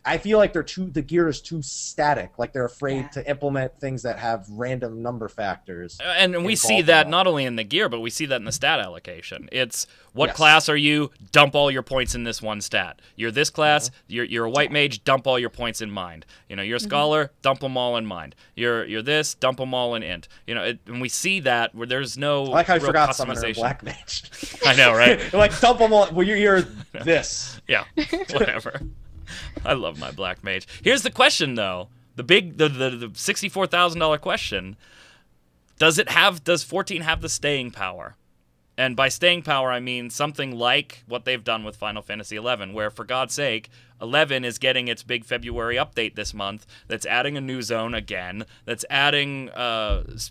I feel like the gear is too static. Like they're afraid to implement things that have random number factors. And we see involved in that not only in the gear, but we see that in the stat allocation. It's what Yes. class are you? Dump all your points in this one stat. You're this class. You're a white mage. Dump all your points in mind. You know, you're a scholar. Dump them all in mind. You're this. Dump them all in int. You know, and we see that where there's no I like how I real forgot Summoner customization. Black Mage. I know, right? Like dump them all. Well, you're this. Yeah, whatever. I love my black mage. Here's the question, though. The $64,000 question. Does 14 have the staying power? And by staying power, I mean something like what they've done with Final Fantasy XI, where, for God's sake, 11 is getting its big February update this month that's adding a new zone again, that's adding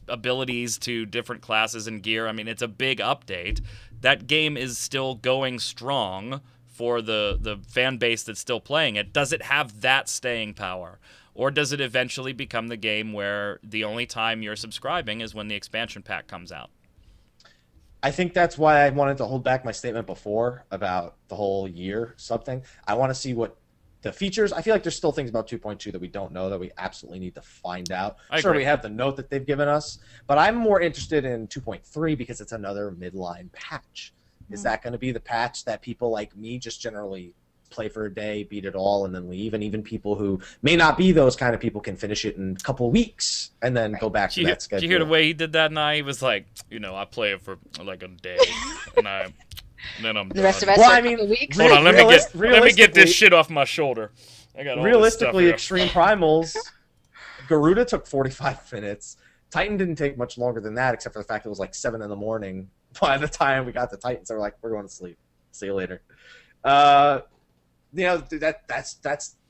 abilities to different classes and gear. I mean, it's a big update. That game is still going strong for the fan base that's still playing it. Does it have that staying power? Or does it eventually become the game where the only time you're subscribing is when the expansion pack comes out? I think that's why I wanted to hold back my statement before about the whole year sub thing. I want to see what the features. I feel like there's still things about 2.2 that we don't know that we absolutely need to find out. I Sure, agree. we have the note that they've given us, but I'm more interested in 2.3 because it's another midline patch. Is that going to be the patch that people like me just generally play for a day, beat it all, and then leave? And even people who may not be those kind of people can finish it in a couple of weeks and then go back to that schedule. Did you hear the way he did that? Now he was like, you know, I play it for like a day, and then I'm The done. rest of us Well, are I a couple mean, weeks. Hold on, let me get realistically- this shit off my shoulder. I got all Realistically, this stuff here. Extreme Primals, Garuda took 45 minutes. Titan didn't take much longer than that, except for the fact it was like 7 in the morning by the time we got to Titan. So we're like, we're going to sleep. See you later. You know, that's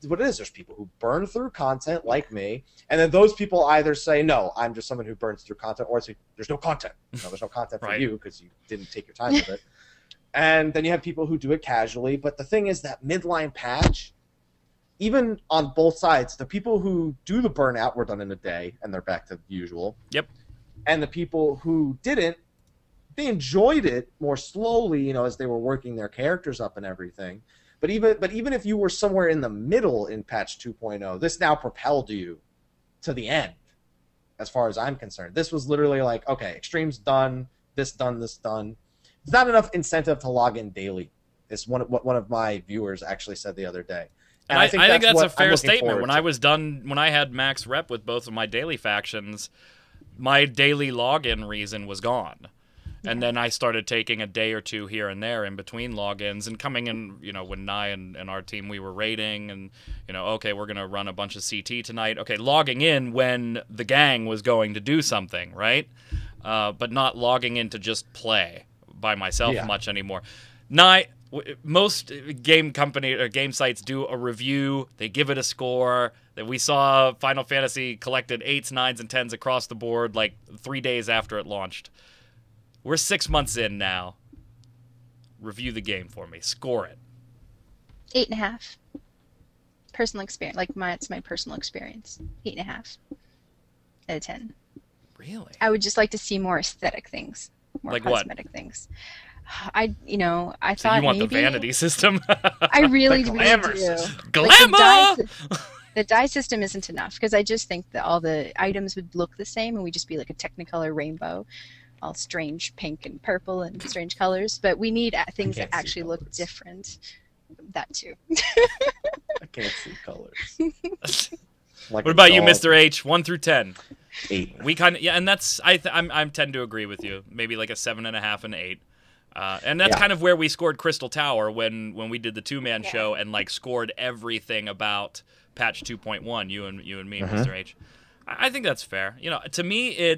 what it is. There's people who burn through content like me, and then those people either say, no, I'm just someone who burns through content, or say, there's no content. No, there's no content for Right. you because you didn't take your time with it. And then you have people who do it casually. But the thing is that midline patch, even on both sides, the people who do the burnout were done in a day, and they're back to usual. Yep. And the people who didn't, they enjoyed it more slowly, you know, as they were working their characters up and everything. But even if you were somewhere in the middle in patch 2.0, this now propelled you to the end, as far as I'm concerned. This was literally like, okay, Extreme's done. this done, this done. There's not enough incentive to log in daily. It's what one of my viewers actually said the other day. And I think that's a fair statement. When to. I was done, when I had max rep with both of my daily factions, my daily login reason was gone. And then I started taking a day or two here and there in between logins and coming in, you know, when Nye and our team, we were raiding and, you know, okay, we're going to run a bunch of CT tonight. Okay, logging in when the gang was going to do something, right? But not logging in to just play by myself much anymore. Nye, most game company or game sites do a review. They give it a score. That we saw Final Fantasy collected 8s, 9s, and 10s across the board like 3 days after it launched. We're 6 months in now. Review the game for me. Score it. 8.5. Personal experience. Like it's my personal experience. 8.5 out of 10. Really? I would just like to see more aesthetic things. More like cosmetic things. I so thought you want maybe, the vanity system? I really do. Glamour! The dye system isn't enough because I just think that all the items would look the same and we'd just be like a Technicolor rainbow, all strange pink and purple and strange colors. But we need things that actually look different. That too. I can't see colors. What about you, Mr. H? 1 through 10. 8. We kind of and that's I tend to agree with you. Maybe like a 7.5 and 8. And that's kind of where we scored Crystal Tower when we did the 2-man show and like scored everything about patch 2.1. You and me, Mr. H. I think that's fair. You know, to me,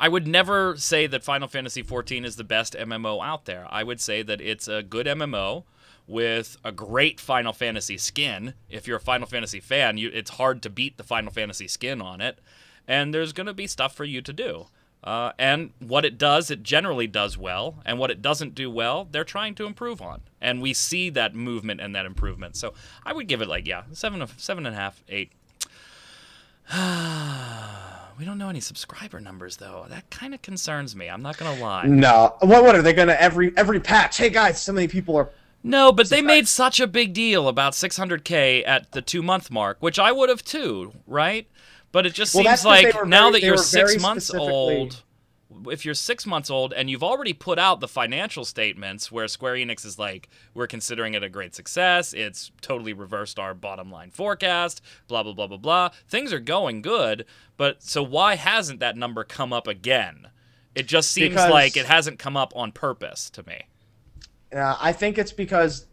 I would never say that Final Fantasy XIV is the best MMO out there. I would say that it's a good MMO with a great Final Fantasy skin. If you're a Final Fantasy fan, it's hard to beat the Final Fantasy skin on it. And there's going to be stuff for you to do. And what it does, it generally does well. And what it doesn't do well, they're trying to improve on. And we see that movement and that improvement. So I would give it like, 7.5, 8. We don't know any subscriber numbers, though. That kind of concerns me. I'm not going to lie. No. What are they going to every patch? Hey, guys, so many people are... No, but they made such a big deal about 600K at the 2-month mark, which I would have too, right? But it just seems like now that you're 6 months old, if you're 6 months old and you've already put out the financial statements where Square Enix is like, we're considering it a great success, it's totally reversed our bottom line forecast, blah, blah, blah, blah, blah. Things are going good, but so why hasn't that number come up again? It just seems like it hasn't come up on purpose to me. I think it's because...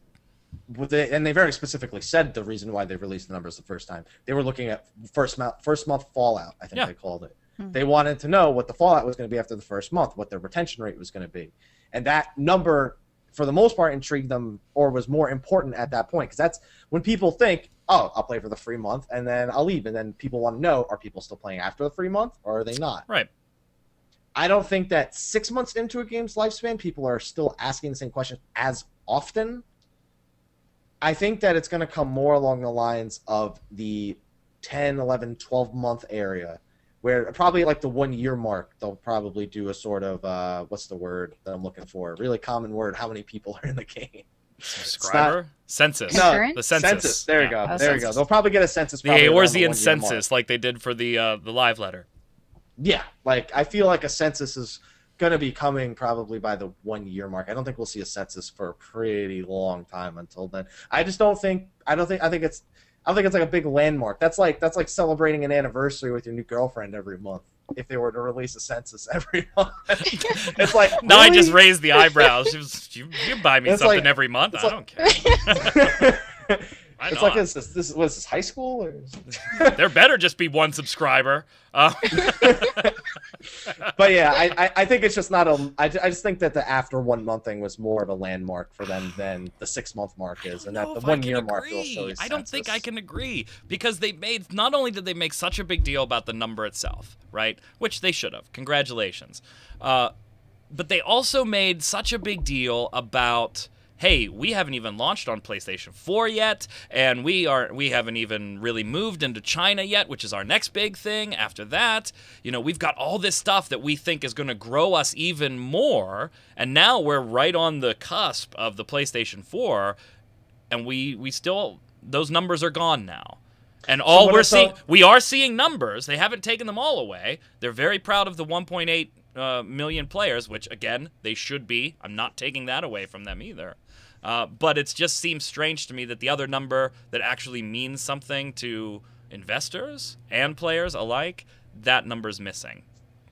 and they very specifically said the reason why they released the numbers the first time. They were looking at first month fallout, I think they called it. They wanted to know what the fallout was going to be after the first month, what their retention rate was going to be. And that number, for the most part, intrigued them or was more important at that point. Because that's when people think, oh, I'll play for the free month and then I'll leave. And then people want to know, are people still playing after the free month or are they not? Right. I don't think that 6 months into a game's lifespan, people are still asking the same question as often. I think that it's going to come more along the lines of the 10, 11, 12-month area, where probably like the 1 year mark, they'll probably do a sort of, what's the word that I'm looking for? A really common word, how many people are in the game. Subscriber? Census. No, the census. There you go. There you go. They'll probably get a census. The Eorzean census, like they did for the live letter. Yeah, like I feel like a census is going to be coming probably by the 1 year mark. I don't think we'll see a census for a pretty long time until then. I think it's like a big landmark. That's like celebrating an anniversary with your new girlfriend every month. If they were to release a census every month, it's like no, really? I just raised the eyebrows. You buy me something like, every month. I don't care. It's like is this high school? Or there better just be one subscriber. But yeah, I think it's just not a. I just think that the after 1 month thing was more of a landmark for them than the 6 month mark is, and that the 1 year mark will show. I don't think I can agree because they made not only did they make such a big deal about the number itself, right? Which they should have. Congratulations. But they also made such a big deal about, hey, we haven't even launched on PlayStation 4 yet, and we haven't even really moved into China yet, which is our next big thing. After that, we've got all this stuff that we think is going to grow us even more, and now we're right on the cusp of the PlayStation 4, and we still, those numbers are gone now. And we are seeing numbers. They haven't taken them all away. They're very proud of the 1.8 million players, which, again, they should be. I'm not taking that away from them either. But it just seems strange to me that the other number that actually means something to investors and players alike, that number's missing.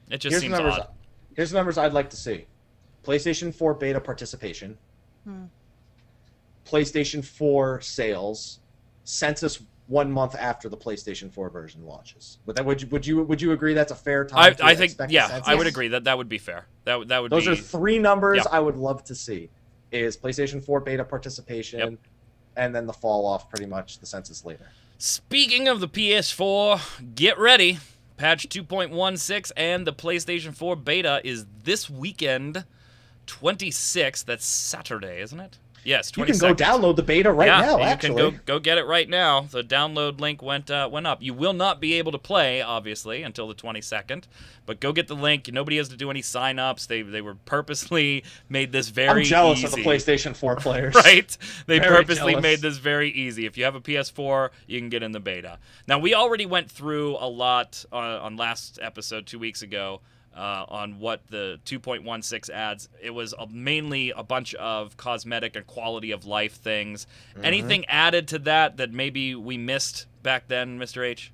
It just seems odd. Here's the numbers I'd like to see. PlayStation 4 beta participation. PlayStation 4 sales. Census 1 month after the PlayStation 4 version launches. Would you agree that's a fair time? I think, yeah, I would agree that would be fair. That would Those be, are 3 numbers yeah. I would love to see. Is PlayStation 4 beta participation, and then the fall off, pretty much the census later. Speaking of the PS4, get ready. Patch 2.16 and the PlayStation 4 beta is this weekend, 26th. That's Saturday, isn't it? Yes, 22nd. You can go download the beta right now, actually. You can go get it right now. The download link went up. You will not be able to play, obviously, until the 22nd. But go get the link. Nobody has to do any sign-ups. They were purposely made this very easy. I'm jealous of the PlayStation 4 players. Right? They Very purposely jealous. made this very easy. If you have a PS4, you can get in the beta. Now, we already went through a lot on last episode 2 weeks ago. On what the 2.16 adds. It was mainly a bunch of cosmetic and quality of life things. Anything added to that maybe we missed back then, Mr. H?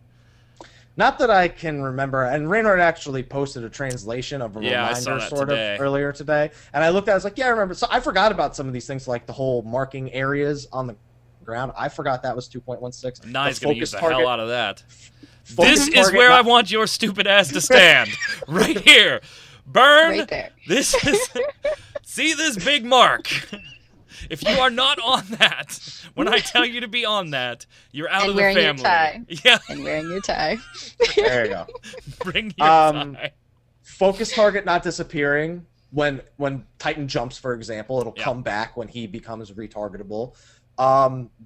Not that I can remember. And Reinhardt actually posted a translation of a I saw reminder that sort today. of earlier today. And I looked at it, I was like, yeah, I remember. So I forgot about some of these things, like the whole marking areas on the ground. I forgot that was 2.16. Nice, gonna use the hell out of that. Focus This is target where not- I want your stupid ass to stand. Right here. Burn. Right there. This is... See this big mark? If you are not on that, when I tell you to be on that, you're out And of the wearing your family. tie. Yeah. And wearing your tie. There you go. Bring your tie. Focus target not disappearing. When Titan jumps, for example, it'll come back when he becomes retargetable.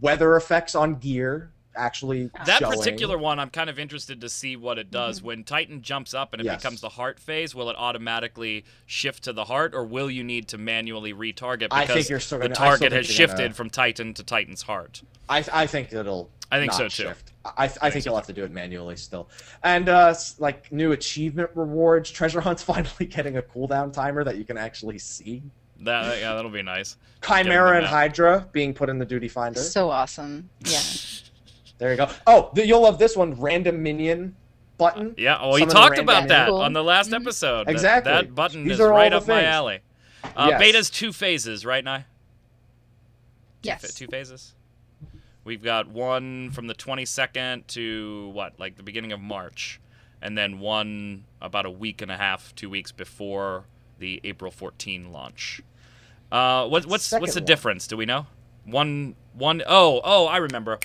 Weather effects on gear actually That showing. particular one, I'm kind of interested to see what it does. When Titan jumps up and it becomes the heart phase, will it automatically shift to the heart, or will you need to manually retarget I because think you're still the gonna- I still target think has you're shifted gonna- from Titan to Titan's heart? I think it'll. I think not so, too. Shift. I think you'll have to do it manually still. And like new achievement rewards, treasure hunts finally getting a cooldown timer that you can actually see. That'll be nice. Chimera and Hydra being put in the duty finder. So awesome. Yeah. There you go. Oh, you'll love this one. Random minion button. Yeah. Oh, Some you of the talked random about that Cool. on the last episode. Exactly. That button These is are all right the up my things. alley. Yes. Beta's 2 phases, right now? Yes. 2 phases. We've got one from the 22nd to what, like the beginning of March, and then one about a week and a half, 2 weeks before the April 14 launch. What's the Second one. difference? Do we know? Oh, I remember.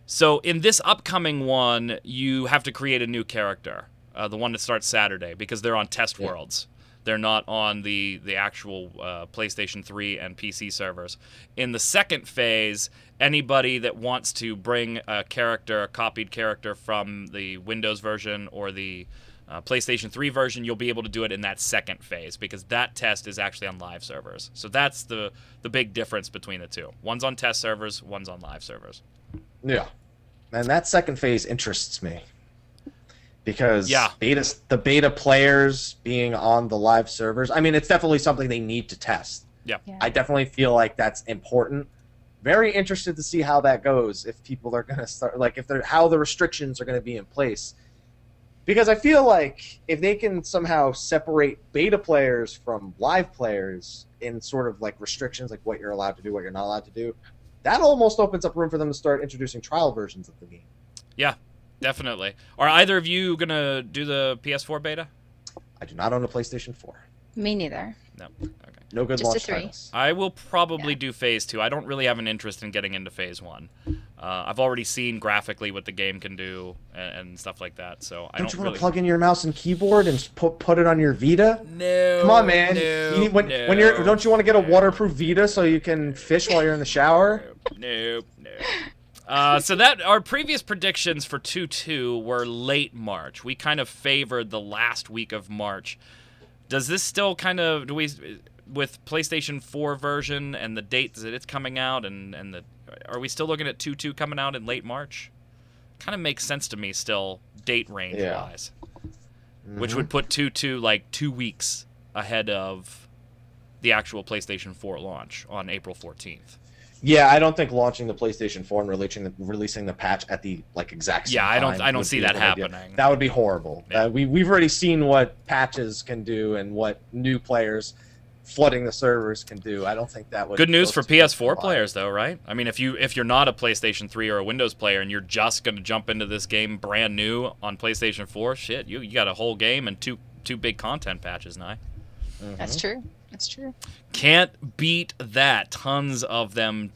So in this upcoming one, you have to create a new character, the one that starts Saturday, because they're on test worlds. They're not on the actual PlayStation 3 and PC servers. In the second phase, anybody that wants to bring a copied character from the Windows version or the PlayStation 3 version, you'll be able to do it in that second phase, because that test is actually on live servers. So that's the big difference between the two. One's on test servers, one's on live servers. Yeah. And that second phase interests me. Because Yeah. the beta players being on the live servers, I mean, it's definitely something they need to test. Yeah. Yeah. I definitely feel like that's important. Very interested to see how that goes, if people are going to start, like, how the restrictions are going to be in place. Because I feel like if they can somehow separate beta players from live players in sort of like restrictions, like what you're allowed to do, what you're not allowed to do, that almost opens up room for them to start introducing trial versions of the game. Yeah, definitely. Are either of you going to do the PS4 beta? I do not own a PlayStation 4. Me neither. No. Okay. No good Just a launch 3. titles. I will probably do Phase 2. I don't really have an interest in getting into Phase 1. I've already seen graphically what the game can do and stuff like that, so I Don't don't you want really... to plug in your mouse and keyboard and put it on your Vita? No. Come on, man. No, when you're don't you want to get a waterproof Vita so you can fish while you're in the shower? No. So that our previous predictions for 2.2 were late March. We kind of favored the last week of March. Does this still kind of with PlayStation 4 version and the date that it's coming out are we still looking at 2.2 coming out in late March? Kind of makes sense to me still, date range wise. which would put 2 like 2 weeks ahead of the actual PlayStation 4 launch on April 14th. Yeah, I don't think launching the PlayStation 4 and releasing the patch at the exact same time I don't would see be a that good idea. happening. That would be horrible. Yeah. We've already seen what patches can do and what new players flooding the servers can do. I don't think that would. Good news for PS4 players, though, right? I mean, if you're not a PlayStation 3 or a Windows player and you're just going to jump into this game brand new on PlayStation 4, shit, you got a whole game and two big content patches now. That's true. That's true. Can't beat that. Tons of them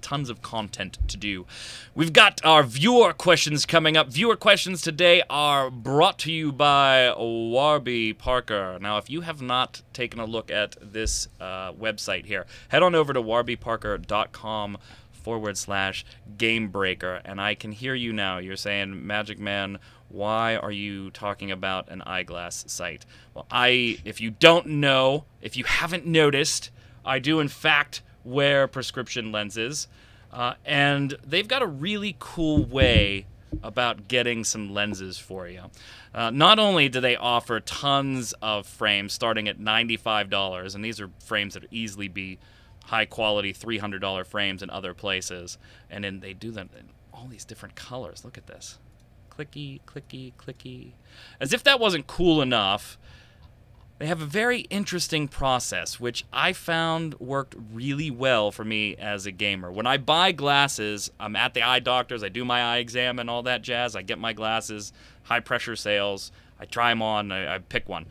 tons of content to do. We've got our viewer questions coming up. Viewer questions today are brought to you by Warby Parker. Now, if you have not taken a look at this website here, head on over to warbyparker.com/gamebreaker, and I can hear you now. You're saying, Magic Man, why are you talking about an eyeglass site? Well, if you don't know, if you haven't noticed, I do in fact wear prescription lenses, and they've got a really cool way about getting some lenses for you. Not only do they offer tons of frames starting at $95, and these are frames that easily be high-quality $300 frames in other places, and then they do them in all these different colors. Look at this. Clicky, clicky, clicky. As if that wasn't cool enough, they have a very interesting process, which I found worked really well for me as a gamer. When I buy glasses, I'm at the eye doctor's, I do my eye exam and all that jazz, I get my glasses, high-pressure sales, I try them on, I pick one.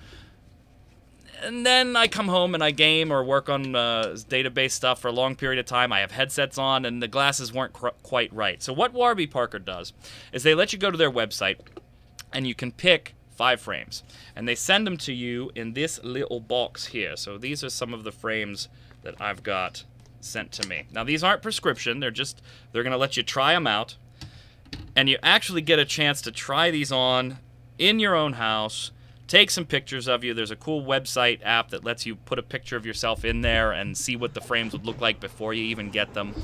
And then I come home and I game or work on database stuff for a long period of time. I have headsets on, and the glasses weren't quite right. So what Warby Parker does is they let you go to their website, and you can pick 5 frames. And they send them to you in this little box here. So these are some of the frames that I've got sent to me. Now, these aren't prescription. They're going to let you try them out. And you actually get a chance to try these on in your own house. Take some pictures of you. There's a cool website app that lets you put a picture of yourself in there and see what the frames would look like before you even get them.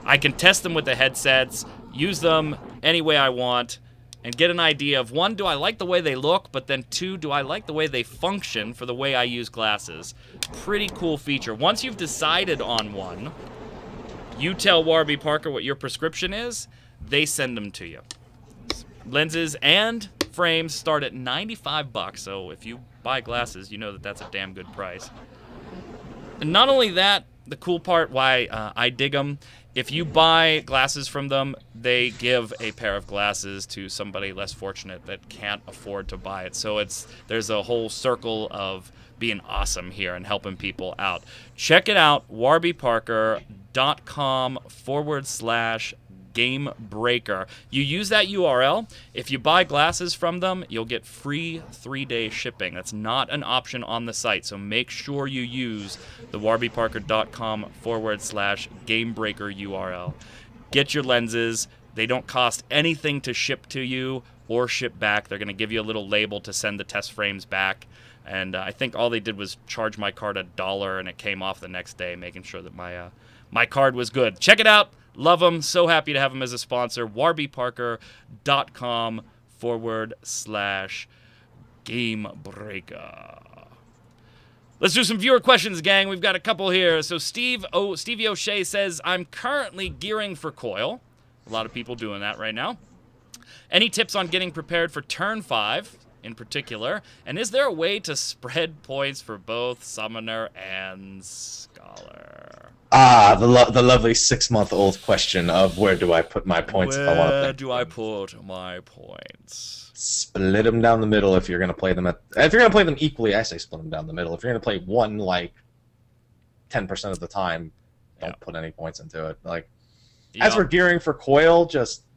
I can test them with the headsets, use them any way I want, and get an idea of, 1, do I like the way they look, but then 2, do I like the way they function for the way I use glasses? Pretty cool feature. Once you've decided on one, you tell Warby Parker what your prescription is, they send them to you. Lenses and frames start at $95, so if you buy glasses, you know that that's a damn good price. And not only that, the cool part why I dig them, if you buy glasses from them, they give a pair of glasses to somebody less fortunate that can't afford to buy it. So there's a whole circle of being awesome here and helping people out. Check it out, warbyparker.com/gamebreaker. You use that URL. If you buy glasses from them, you'll get free 3-day shipping. That's not an option on the site, so make sure you use the warbyparker.com/gamebreaker URL. Get your lenses. They don't cost anything to ship to you or ship back. They're going to give you a little label to send the test frames back. And I think all they did was charge my card $1, and it came off the next day, making sure that my card was good. Check it out. Love them. So happy to have them as a sponsor. warbyparker.com/gamebreaker. Let's do some viewer questions, gang. We've got a couple here. So Stevie O'Shea says, I'm currently gearing for Coil. A lot of people doing that right now. Any tips on getting prepared for turn 5 in particular? And is there a way to spread points for both Summoner and Scholar? The lovely 6-month-old question of where do I put my points if I want to play? Where do I put my points? Split them down the middle if you're going to play them. If you're going to play them equally, I say split them down the middle. If you're going to play one, 10% of the time, don't put any points into it. As for gearing for Coil,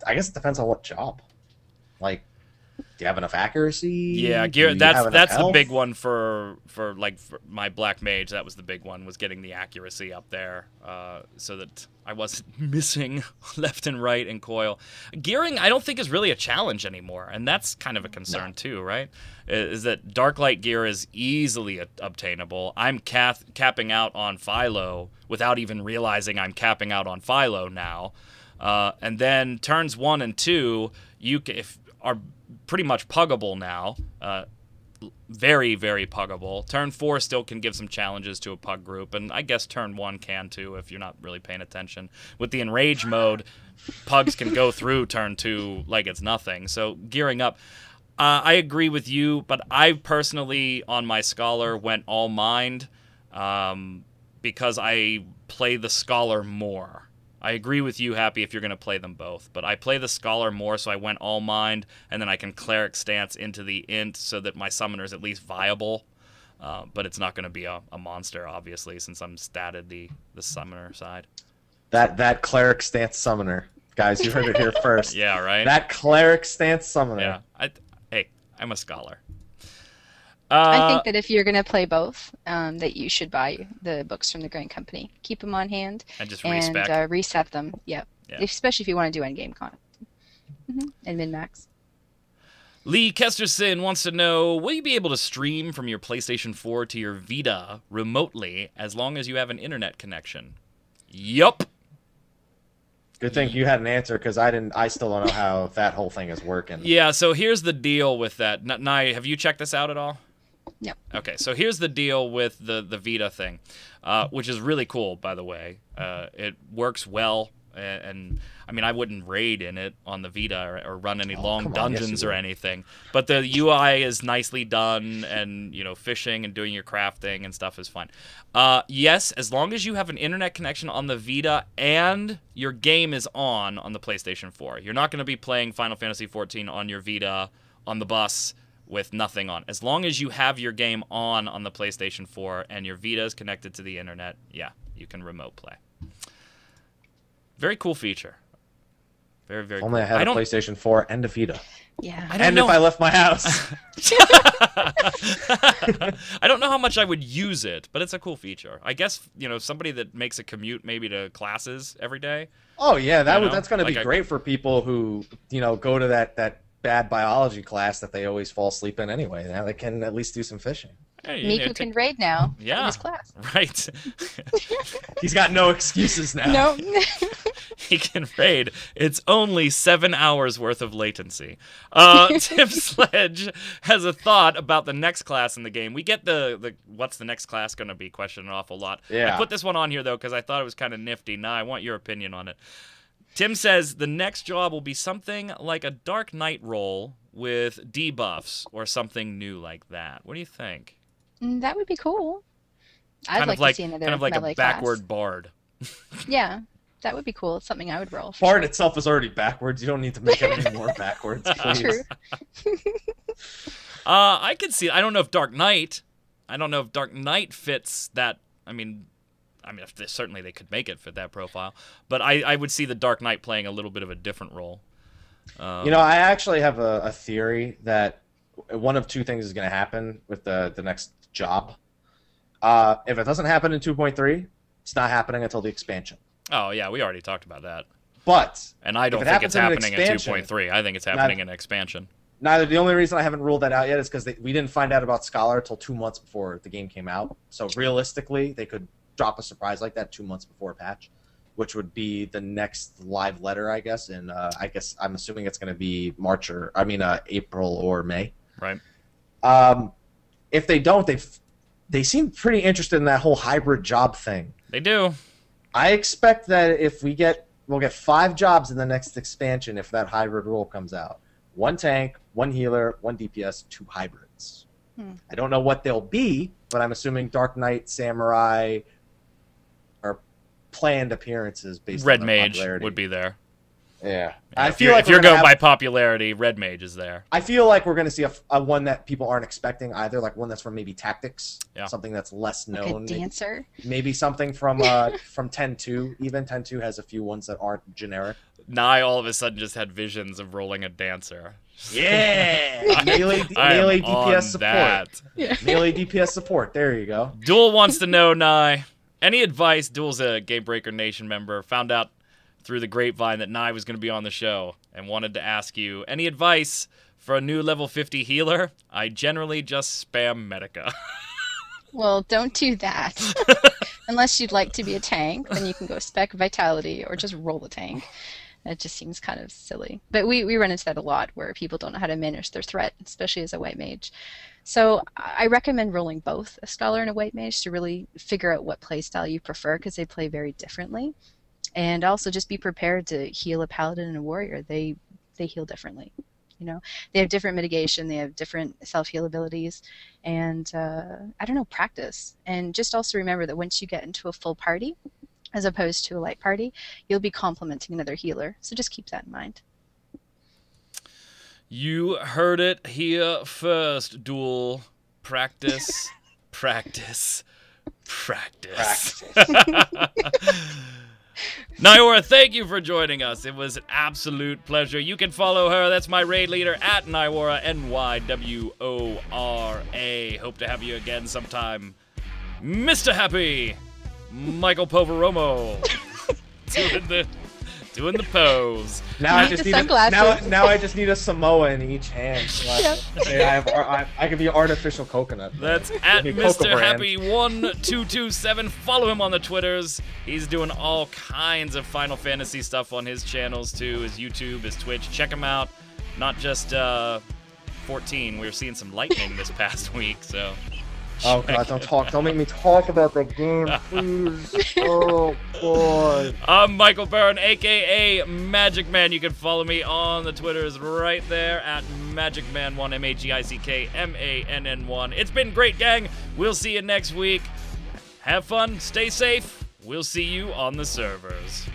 I guess it depends on what job. Do you have enough accuracy? Yeah, gear. That's the big one for my Black Mage. That was the big one, was getting the accuracy up there, so that I wasn't missing left and right in Coil. Gearing, I don't think is really a challenge anymore, and that's kind of a concern too, right? Is that Darklight gear is easily obtainable. I'm capping out on Philo without even realizing I'm capping out on Philo now, and then turns 1 and 2, if our pretty much puggable now. Very, very puggable. Turn 4 still can give some challenges to a pug group, and I guess turn 1 can too if you're not really paying attention. With the enrage mode, pugs can go through turn 2 like it's nothing. So gearing up, I agree with you, but I personally on my Scholar went all mind because I play the Scholar more. I agree with you, Happy, if you're going to play them both. But I play the Scholar more, so I went all mind, and then I can Cleric stance into the Int so that my Summoner is at least viable. But it's not going to be a monster, obviously, since I'm statted the Summoner side. That Cleric stance Summoner. Guys, you heard it here first. Yeah, right? That Cleric stance Summoner. Yeah. Hey, I'm a Scholar. I think that if you're going to play both, that you should buy the books from the Grand Company. Keep them on hand. And just reset them. Yep. Yeah. Especially if you want to do endgame content. And min-max. Lee Kesterson wants to know, will you be able to stream from your PlayStation 4 to your Vita remotely as long as you have an internet connection? Yup. Good thing you had an answer, because I still don't know how that whole thing is working. Yeah, so here's the deal with that. Nai, have you checked this out at all? No. Okay, so here's the deal with the Vita thing, which is really cool, by the way. It works well, and I mean, I wouldn't raid in it on the Vita or run any long dungeons or anything, but the UI is nicely done, and, you know, fishing and doing your crafting and stuff is fine. Yes, as long as you have an internet connection on the Vita and your game is on the PlayStation 4. You're not going to be playing Final Fantasy XIV on your Vita on the bus with nothing on. As long as you have your game on the PlayStation 4 and your Vita is connected to the internet, yeah, you can remote play. Very cool feature. Very, very Only cool. I had a PlayStation 4 and a Vita. Yeah. And if I left my house. I don't know how much I would use it, but it's a cool feature. I guess, you know, somebody that makes a commute maybe to classes every day. Oh, yeah, that's going to be great for people who, you know, go to that bad biology class that they always fall asleep in anyway. Now they can at least do some fishing. Hey, Miku can raid now in his class. Right. He's got no excuses now. No. He can raid. It's only 7 hours worth of latency. Tim Sledge has a thought about the next class in the game. We get the what's the next class going to be question an awful lot. Yeah. I put this one on here, though, because I thought it was kind of nifty. Now I want your opinion on it. Tim says the next job will be something like a Dark Knight role with debuffs or something new like that. What do you think? That would be cool. I'd like to see another kind of like melee a backward class. Bard. Yeah, that would be cool. It's something I would roll. Bard itself is already backwards. You don't need to make it any more backwards, please. True. I could see. I don't know if Dark Knight fits that. I mean, if certainly they could make it fit that profile. But I would see the Dark Knight playing a little bit of a different role. You know, I actually have a theory that one of two things is going to happen with the next job. If it doesn't happen in 2.3, it's not happening until the expansion. Oh, yeah, we already talked about that. But and I don't think it's happening in 2.3. I think it's happening in expansion. Neither. The only reason I haven't ruled that out yet is because we didn't find out about Scholar until 2 months before the game came out. So realistically, they could drop a surprise like that 2 months before a patch, which would be the next live letter, I guess. And I guess I'm assuming it's going to be April or May. Right. If they don't, they seem pretty interested in that whole hybrid job thing. They do. I expect that if we'll get 5 jobs in the next expansion if that hybrid rule comes out. 1 tank, 1 healer, 1 DPS, 2 hybrids. I don't know what they'll be, but I'm assuming Dark Knight, Samurai are planned appearances based Red on Mage popularity. If if you're going by popularity, Red Mage is there. I feel like we're going to see a one that people aren't expecting either, like one that's from maybe Tactics, something that's less known. Like a dancer? Maybe something from 10-2. Even 10-2 has a few ones that aren't generic. Nye all of a sudden just had visions of rolling a dancer. Yeah! melee DPS support. Yeah. Melee DPS support. There you go. Duel wants to know, Nye, any advice? Duel's a Gamebreaker Nation member. Found out through the grapevine that Nye was going to be on the show and wanted to ask you, any advice for a new level 50 healer? I generally just spam Medica. Well, don't do that. Unless you'd like to be a tank, then you can go spec Vitality or just roll a tank. It just seems kind of silly. But we run into that a lot where people don't know how to manage their threat, especially as a white mage. So I recommend rolling both a scholar and a white mage to really figure out what playstyle you prefer, because they play very differently. And also just be prepared to heal a paladin and a warrior. They heal differently. You know, they have different mitigation, they have different self-heal abilities, and I don't know, practice. And just also remember that once you get into a full party, as opposed to a light party, you'll be complementing another healer. So just keep that in mind. You heard it here first, Duel. Practice, practice, practice. Nyora, thank you for joining us. It was an absolute pleasure. You can follow her. That's my raid leader at Nywora, Nywora. Hope to have you again sometime. Mr. Happy, Michael Poveromo, doing the pose. Now I just need a Samoa in each hand. So I can be artificial coconut. That's at Mr. Happy 1227. Follow him on the Twitters. He's doing all kinds of Final Fantasy stuff on his channels too, his YouTube, his Twitch. Check him out. Not just 14. We were seeing some lightning this past week, so. Oh god, don't make me talk about the game, please. Oh boy. I'm Michael Byrne, aka Magic Man. You can follow me on the Twitters right there at MagicMan1, MAGICKMANN1. It's been great, gang. We'll see you next week. Have fun, stay safe. We'll see you on the servers.